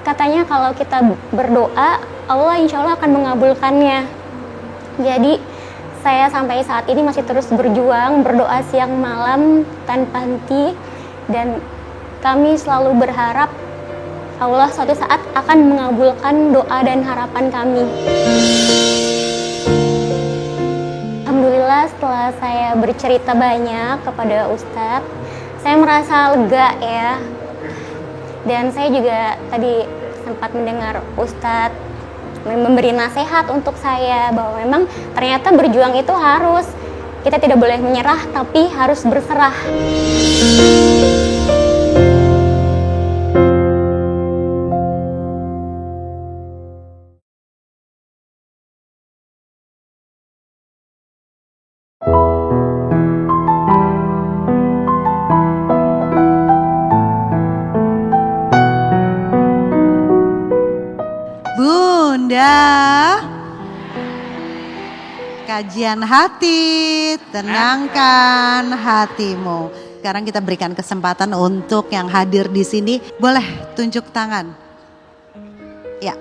katanya kalau kita berdoa Allah insya Allah akan mengabulkannya. Jadi saya sampai saat ini masih terus berjuang, berdoa siang malam tanpa henti. Dan kami selalu berharap Allah suatu saat akan mengabulkan doa dan harapan kami. Alhamdulillah setelah saya bercerita banyak kepada Ustadz, saya merasa lega ya. Dan saya juga tadi sempat mendengar Ustadz memberi nasihat untuk saya bahwa memang ternyata berjuang itu harus, kita tidak boleh menyerah tapi harus berserah. Bunda, kajian hati, tenangkan hatimu. Sekarang kita berikan kesempatan untuk yang hadir di sini, boleh tunjuk tangan. Ya,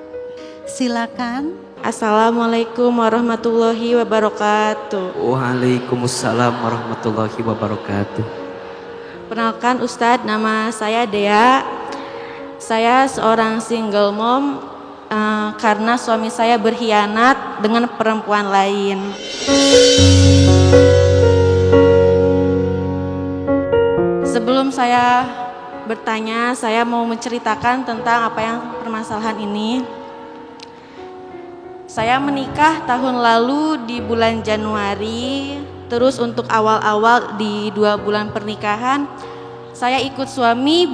silakan. Assalamualaikum warahmatullahi wabarakatuh. Waalaikumsalam warahmatullahi wabarakatuh. Perkenalkan Ustadz, nama saya Dea. Saya seorang single mom karena suami saya berkhianat dengan perempuan lain. Sebelum saya bertanya, saya mau menceritakan tentang apa yang permasalahan ini. Saya menikah tahun lalu di bulan Januari. Terus untuk awal-awal di 2 bulan pernikahan, saya ikut suami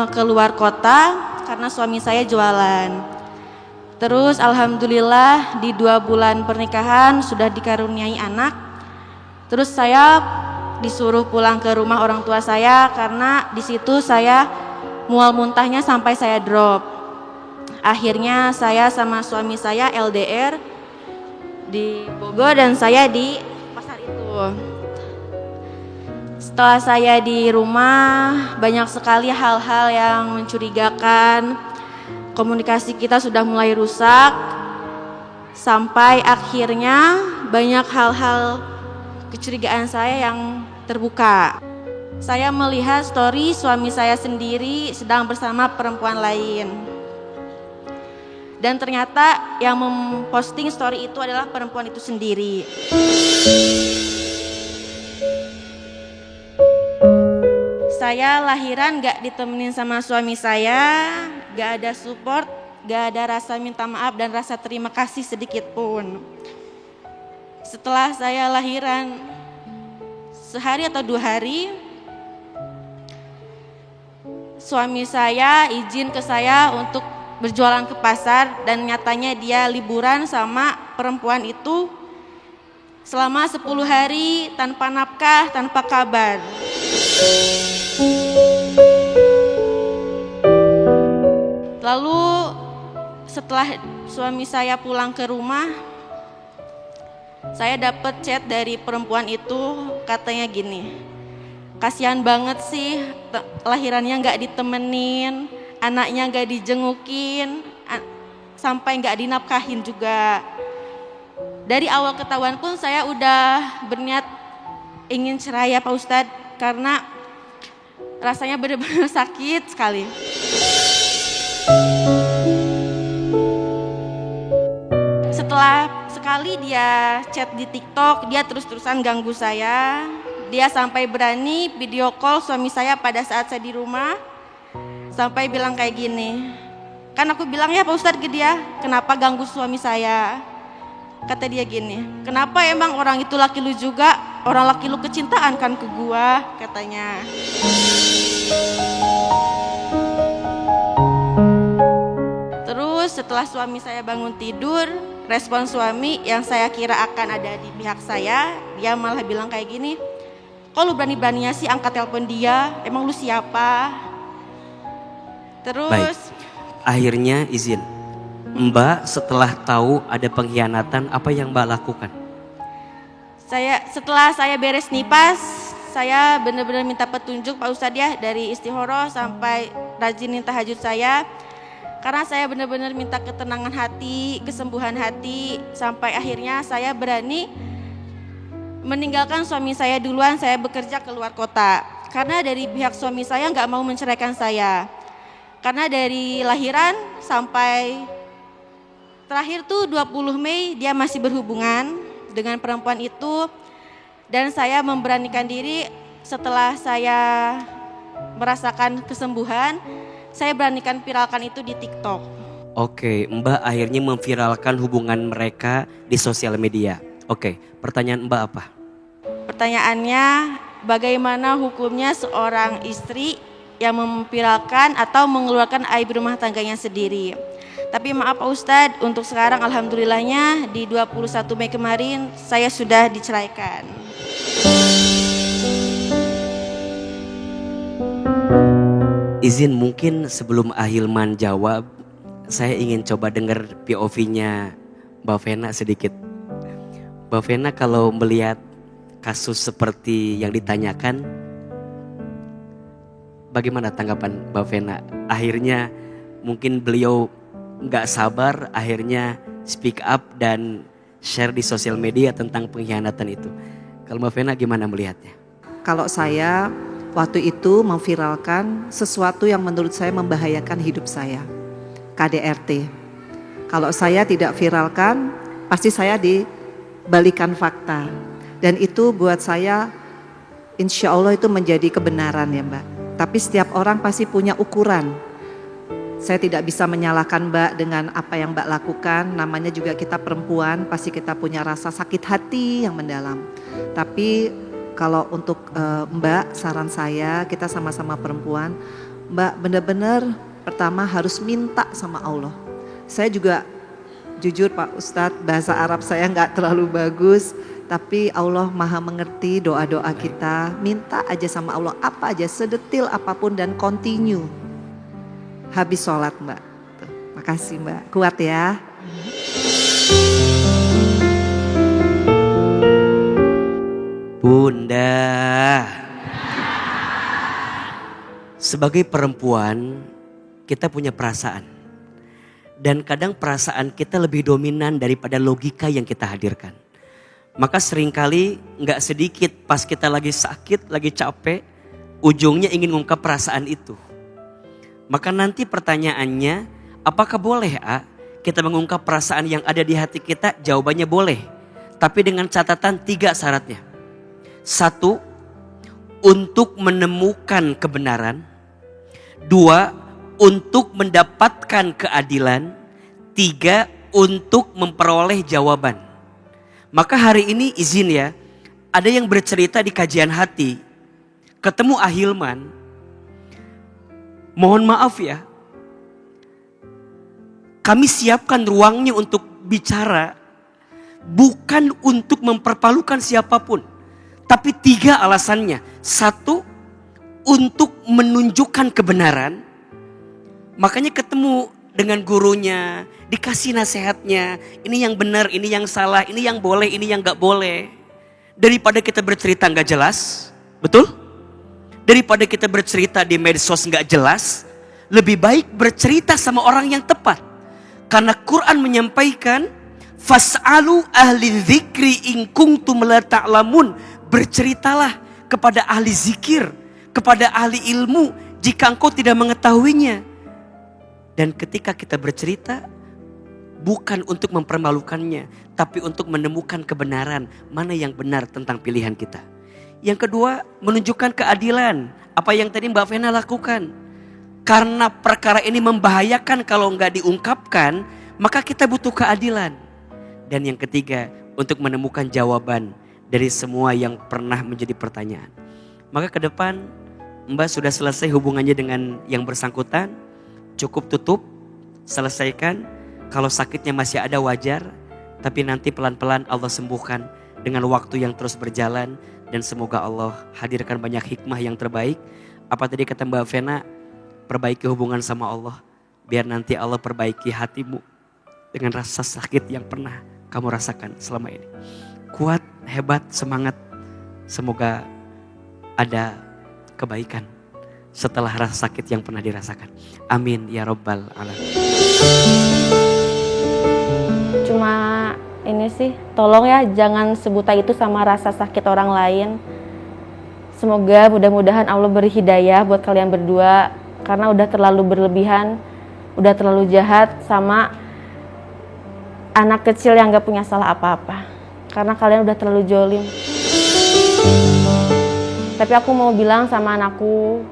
ke luar kota karena suami saya jualan. Terus alhamdulillah di 2 bulan pernikahan sudah dikaruniai anak. Terus saya disuruh pulang ke rumah orang tua saya karena di situ saya mual muntahnya sampai saya drop. Akhirnya saya sama suami saya LDR di Bogor dan saya di pasar itu. Setelah saya di rumah, banyak sekali hal-hal yang mencurigakan. Komunikasi kita sudah mulai rusak. Sampai akhirnya banyak hal-hal kecurigaan saya yang terbuka. saya melihat story suami saya sendiri sedang bersama perempuan lain. Dan ternyata yang memposting story itu adalah perempuan itu sendiri. Saya lahiran gak ditemenin sama suami saya, gak ada support, gak ada rasa minta maaf dan rasa terima kasih sedikit pun. Setelah saya lahiran, sehari atau 2 hari, suami saya izin ke saya untuk berjualan ke pasar dan nyatanya dia liburan sama perempuan itu selama 10 hari tanpa nafkah, tanpa kabar. Lalu setelah suami saya pulang ke rumah, saya dapat chat dari perempuan itu, katanya gini, kasihan banget sih lahirannya gak ditemenin, anaknya gak dijengukin, sampai gak dinafkahin juga. Dari awal ketahuan pun saya udah berniat ingin cerai ya Pak Ustadz, karena rasanya benar-benar sakit sekali. Setelah sekali dia chat di TikTok, dia terus-terusan ganggu saya. Dia sampai berani video call suami saya pada saat saya di rumah, sampai bilang kayak gini, kan aku bilang ya Pak Ustadz ke dia, kenapa ganggu suami saya? Kata dia gini, kenapa emang orang itu laki lu juga, orang laki lu kecintaan kan ke gua, katanya. Terus setelah suami saya bangun tidur, respon suami yang saya kira akan ada di pihak saya, dia malah bilang kayak gini, kok lu berani-beraninya sih angkat telepon dia, emang lu siapa? Terus Baik, akhirnya izin. Mbak setelah tahu ada pengkhianatan, apa yang Mbak lakukan? setelah saya beres nipas, saya benar-benar minta petunjuk Pak Ustadz ya, dari istikharah sampai rajinin tahajud saya. Karena saya benar-benar minta ketenangan hati, kesembuhan hati, sampai akhirnya saya berani meninggalkan suami saya duluan, saya bekerja keluar kota. Karena dari pihak suami saya nggak mau menceraikan saya. Karena dari lahiran sampai terakhir tuh 20 Mei dia masih berhubungan dengan perempuan itu. Dan saya memberanikan diri setelah saya merasakan kesembuhan, saya beranikan viralkan itu di TikTok. Oke, Mbak akhirnya memviralkan hubungan mereka di sosial media. Oke, pertanyaan Mbak apa? Pertanyaannya, bagaimana hukumnya seorang istri yang memviralkan atau mengeluarkan aib rumah tangganya sendiri? Tapi maaf Pak Ustadz, untuk sekarang alhamdulillahnya di 21 Mei kemarin saya sudah diceraikan. Izin mungkin sebelum Ahilman jawab, saya ingin coba dengar POV-nya Mbak Vena sedikit. Mbak Vena kalau melihat kasus seperti yang ditanyakan, bagaimana tanggapan Mbak Vena? Akhirnya mungkin beliau nggak sabar, akhirnya speak up dan share di sosial media tentang pengkhianatan itu. Kalau Mbak Vena gimana melihatnya? Kalau saya waktu itu memviralkan sesuatu yang menurut saya membahayakan hidup saya, KDRT. Kalau saya tidak viralkan, pasti saya dibalikan fakta. Dan itu buat saya, insya Allah itu menjadi kebenaran ya Mbak. Tapi setiap orang pasti punya ukuran. Saya tidak bisa menyalahkan Mbak dengan apa yang Mbak lakukan. Namanya juga kita perempuan, pasti kita punya rasa sakit hati yang mendalam. Tapi kalau untuk Mbak, saran saya, kita sama-sama perempuan, Mbak benar-benar pertama harus minta sama Allah. Saya juga jujur Pak Ustadz, bahasa Arab saya nggak terlalu bagus, tapi Allah maha mengerti doa-doa kita. Minta aja sama Allah apa aja, sedetil apapun dan continue. Habis sholat Mbak. Tuh, makasih Mbak, kuat ya. Bunda, sebagai perempuan kita punya perasaan. Dan kadang perasaan kita lebih dominan daripada logika yang kita hadirkan. Maka seringkali gak sedikit pas kita lagi sakit, lagi capek, ujungnya ingin mengungkap perasaan itu. Maka nanti pertanyaannya, apakah boleh kita mengungkap perasaan yang ada di hati kita? Jawabannya boleh. Tapi dengan catatan 3 syaratnya. 1, untuk menemukan kebenaran. 2, untuk mendapatkan keadilan. 3, untuk memperoleh jawaban. Maka hari ini izin ya, ada yang bercerita di kajian hati, ketemu Ahilman, mohon maaf ya, kami siapkan ruangnya untuk bicara, bukan untuk mempermalukan siapapun, tapi 3 alasannya. 1, untuk menunjukkan kebenaran, makanya ketemu dengan gurunya, dikasih nasihatnya, ini yang benar, ini yang salah, ini yang boleh, ini yang gak boleh. Daripada kita bercerita gak jelas, betul? Daripada kita bercerita di medsos gak jelas, lebih baik bercerita sama orang yang tepat. Karena Quran menyampaikan, fas'alu ahli dzikri in kuntum la ta'lamun. Berceritalah kepada ahli zikir, kepada ahli ilmu, jika engkau tidak mengetahuinya. Dan ketika kita bercerita, bukan untuk mempermalukannya, tapi untuk menemukan kebenaran, mana yang benar tentang pilihan kita. Yang kedua, menunjukkan keadilan. Apa yang tadi Mbak Vena lakukan. Karena perkara ini membahayakan kalau nggak diungkapkan, maka kita butuh keadilan. Dan yang ketiga, untuk menemukan jawaban dari semua yang pernah menjadi pertanyaan. Maka ke depan, Mbak sudah selesai hubungannya dengan yang bersangkutan, cukup tutup, selesaikan. Kalau sakitnya masih ada wajar, tapi nanti pelan-pelan Allah sembuhkan dengan waktu yang terus berjalan. Dan semoga Allah hadirkan banyak hikmah yang terbaik. Apa tadi kata Mbak Vena? Perbaiki hubungan sama Allah. Biar nanti Allah perbaiki hatimu dengan rasa sakit yang pernah kamu rasakan selama ini. Kuat, hebat, semangat. Semoga ada kebaikan setelah rasa sakit yang pernah dirasakan. Amin ya Rabbal Alamin. Cuma ini sih, tolong ya jangan sebuta itu sama rasa sakit orang lain. Semoga mudah-mudahan Allah beri hidayah buat kalian berdua. Karena udah terlalu berlebihan, udah terlalu jahat sama anak kecil yang gak punya salah apa-apa. Karena kalian udah terlalu jolim. Tapi aku mau bilang sama anakku,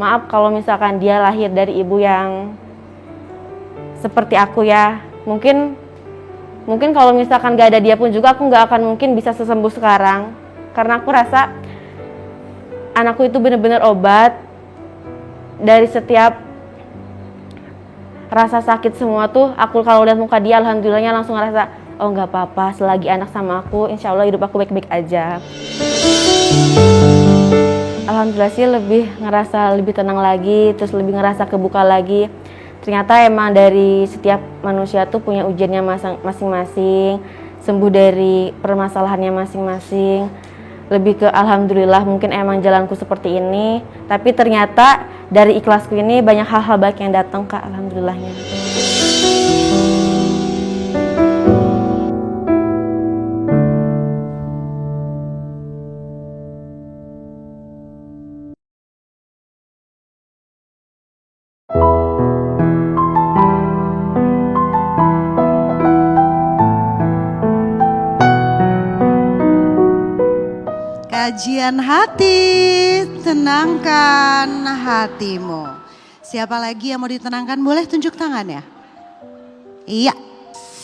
maaf kalau misalkan dia lahir dari ibu yang seperti aku ya. Mungkin kalau misalkan gak ada dia pun juga aku gak akan mungkin bisa sesembuh sekarang. Karena aku rasa anakku itu benar-benar obat dari setiap rasa sakit semua tuh. Aku kalau lihat muka dia alhamdulillahnya langsung ngerasa, oh gak apa-apa, selagi anak sama aku insya Allah hidup aku baik-baik aja. Alhamdulillah sih ngerasa lebih tenang lagi, terus lebih ngerasa kebuka lagi. Ternyata emang dari setiap manusia tuh punya ujiannya masing-masing, sembuh dari permasalahannya masing-masing. Lebih ke alhamdulillah mungkin emang jalanku seperti ini, tapi ternyata dari ikhlasku ini banyak hal-hal baik yang datang Kak, alhamdulillahnya. Kajian hati, tenangkan hatimu. Siapa lagi yang mau ditenangkan? Boleh tunjuk tangan ya? Iya,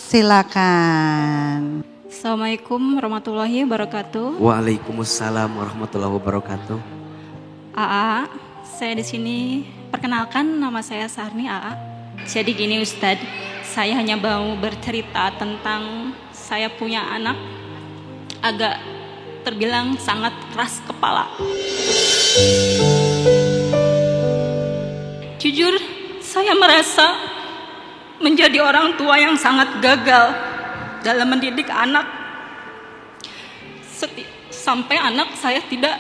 silakan. Assalamualaikum warahmatullahi wabarakatuh. Waalaikumsalam warahmatullahi wabarakatuh. AA, saya di sini perkenalkan nama saya Sarni AA. Jadi gini Ustadz, saya hanya mau bercerita tentang saya punya anak agak terbilang sangat keras kepala. Jujur, saya merasa menjadi orang tua yang sangat gagal dalam mendidik anak. Sampai anak saya tidak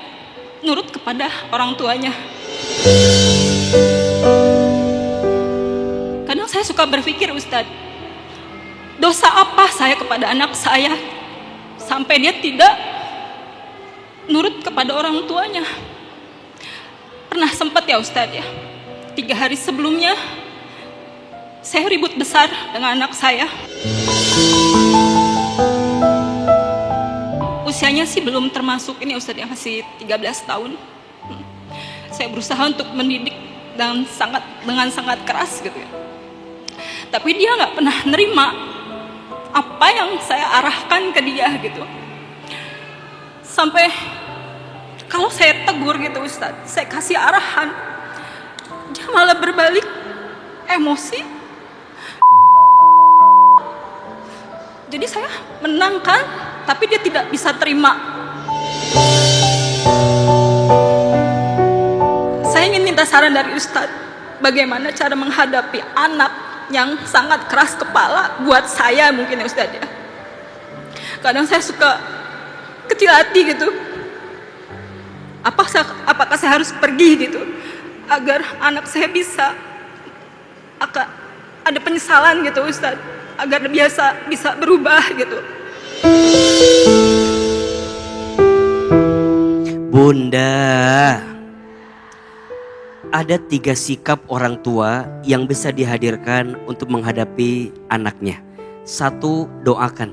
nurut kepada orang tuanya. Kadang saya suka berpikir, Ustadz, dosa apa saya kepada anak saya sampai dia tidak nurut kepada orang tuanya. pernah sempat ya Ustadz ya, 3 hari sebelumnya saya ribut besar dengan anak saya. Usianya sih belum termasuk ini Ustadz ya, masih 13 tahun. Saya berusaha untuk mendidik dengan sangat keras gitu ya. Tapi dia nggak pernah nerima apa yang saya arahkan ke dia gitu. Sampai kalau saya tegur gitu Ustadz, saya kasih arahan, dia malah berbalik emosi. Jadi saya menangkan, tapi dia tidak bisa terima. Saya ingin minta saran dari Ustadz, bagaimana cara menghadapi anak yang sangat keras kepala buat saya mungkin ya Ustadz ya. Kadang saya suka kecil hati gitu. Apakah saya harus pergi gitu agar anak saya bisa ada penyesalan gitu Ustadz, agar bisa berubah gitu. Bunda, ada 3 sikap orang tua yang bisa dihadirkan untuk menghadapi anaknya. 1, doakan.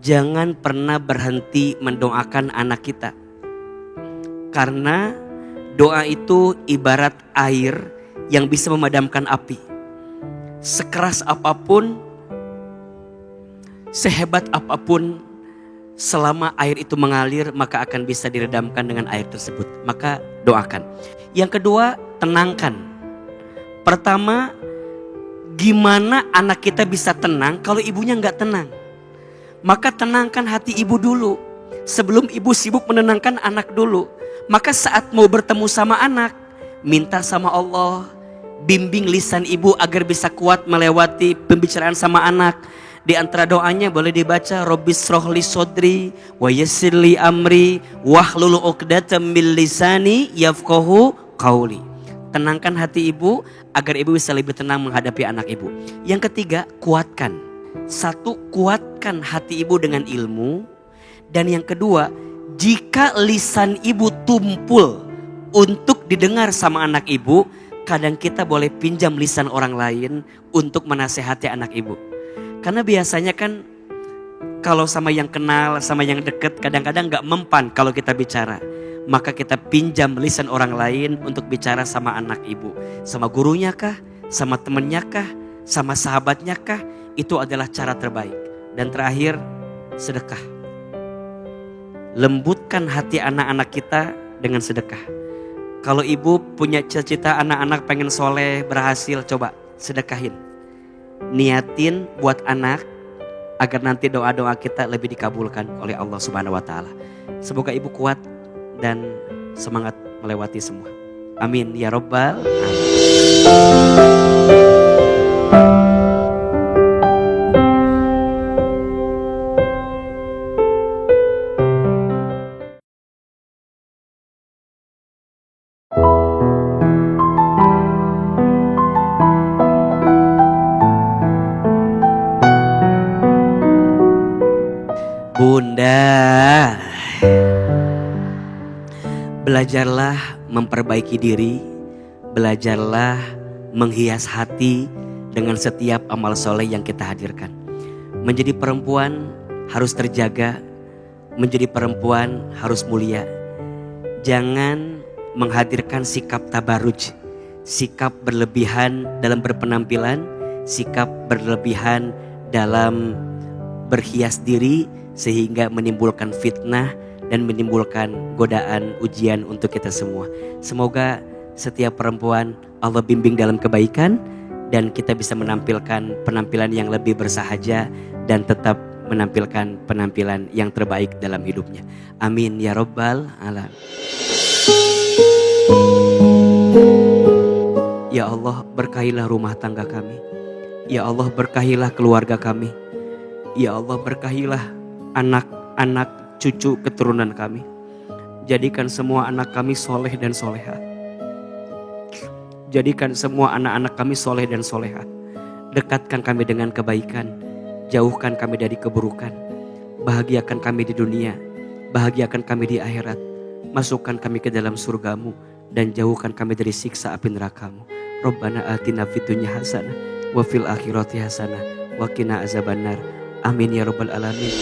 Jangan pernah berhenti mendoakan anak kita. Karena doa itu ibarat air yang bisa memadamkan api. Sekeras apapun, sehebat apapun, selama air itu mengalir maka akan bisa diredamkan dengan air tersebut. Maka doakan. Yang kedua, tenangkan. Pertama, gimana anak kita bisa tenang kalau ibunya nggak tenang? Maka tenangkan hati ibu dulu. Sebelum ibu sibuk menenangkan anak dulu. Maka saat mau bertemu sama anak, minta sama Allah, bimbing lisan ibu agar bisa kuat melewati pembicaraan sama anak. Di antara doanya boleh dibaca, Rabbis shrahli sodri wa yassirli amri wahlul 'uqdatam min lisani yafqahu qauli. Tenangkan hati ibu agar ibu bisa lebih tenang menghadapi anak ibu. Yang ketiga, kuatkan. 1, kuatkan hati ibu dengan ilmu. Dan yang kedua, jika lisan ibu tumpul untuk didengar sama anak ibu, kadang kita boleh pinjam lisan orang lain untuk menasehati anak ibu. Karena biasanya kan kalau sama yang kenal, sama yang deket, kadang-kadang gak mempan kalau kita bicara. Maka kita pinjam lisan orang lain untuk bicara sama anak ibu. Sama gurunya kah? Sama temennya kah? Sama sahabatnya kah? Itu adalah cara terbaik. Dan terakhir, sedekah. Lembutkan hati anak-anak kita dengan sedekah. Kalau ibu punya cita-cita anak-anak pengen soleh, berhasil, coba sedekahin. Niatin buat anak agar nanti doa-doa kita lebih dikabulkan oleh Allah Subhanahu wa taala. Semoga ibu kuat dan semangat melewati semua. Amin ya rabbal alamin. Bunda, belajarlah memperbaiki diri, belajarlah menghias hati dengan setiap amal soleh yang kita hadirkan. Menjadi perempuan harus terjaga, menjadi perempuan harus mulia. Jangan menghadirkan sikap tabaruj, sikap berlebihan dalam berpenampilan, sikap berlebihan dalam berhias diri, sehingga menimbulkan fitnah dan menimbulkan godaan ujian untuk kita semua. Semoga setiap perempuan Allah bimbing dalam kebaikan dan kita bisa menampilkan penampilan yang lebih bersahaja dan tetap menampilkan penampilan yang terbaik dalam hidupnya. Amin ya rabbal alamin. Ya Allah, berkahilah rumah tangga kami. Ya Allah, berkahilah keluarga kami. Ya Allah, berkahilah anak-anak cucu keturunan kami. Jadikan semua anak kami soleh dan soleha. Jadikan semua anak-anak kami soleh dan soleha. Dekatkan kami dengan kebaikan. Jauhkan kami dari keburukan. Bahagiakan kami di dunia. Bahagiakan kami di akhirat. Masukkan kami ke dalam surgamu dan jauhkan kami dari siksa api neraka-Mu. Rabbana atina fid dunya hasanah wa fil akhirati hasanah wa qina azabannar. Amin ya rabbal alamin.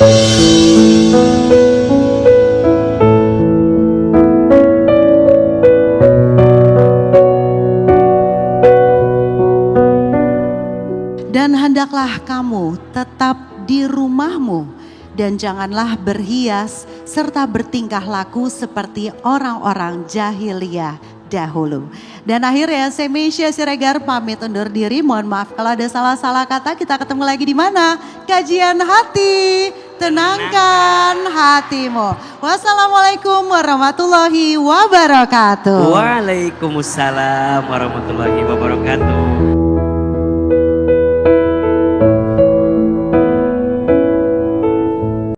Dan hendaklah kamu tetap di rumahmu dan janganlah berhias serta bertingkah laku seperti orang-orang jahiliyah dahulu. Dan akhirnya saya Meisya Siregar pamit undur diri. Mohon maaf kalau ada salah-salah kata. Kita ketemu lagi di mana? Kajian hati. Tenangkan hatimu. Wassalamualaikum warahmatullahi wabarakatuh. Waalaikumsalam warahmatullahi wabarakatuh.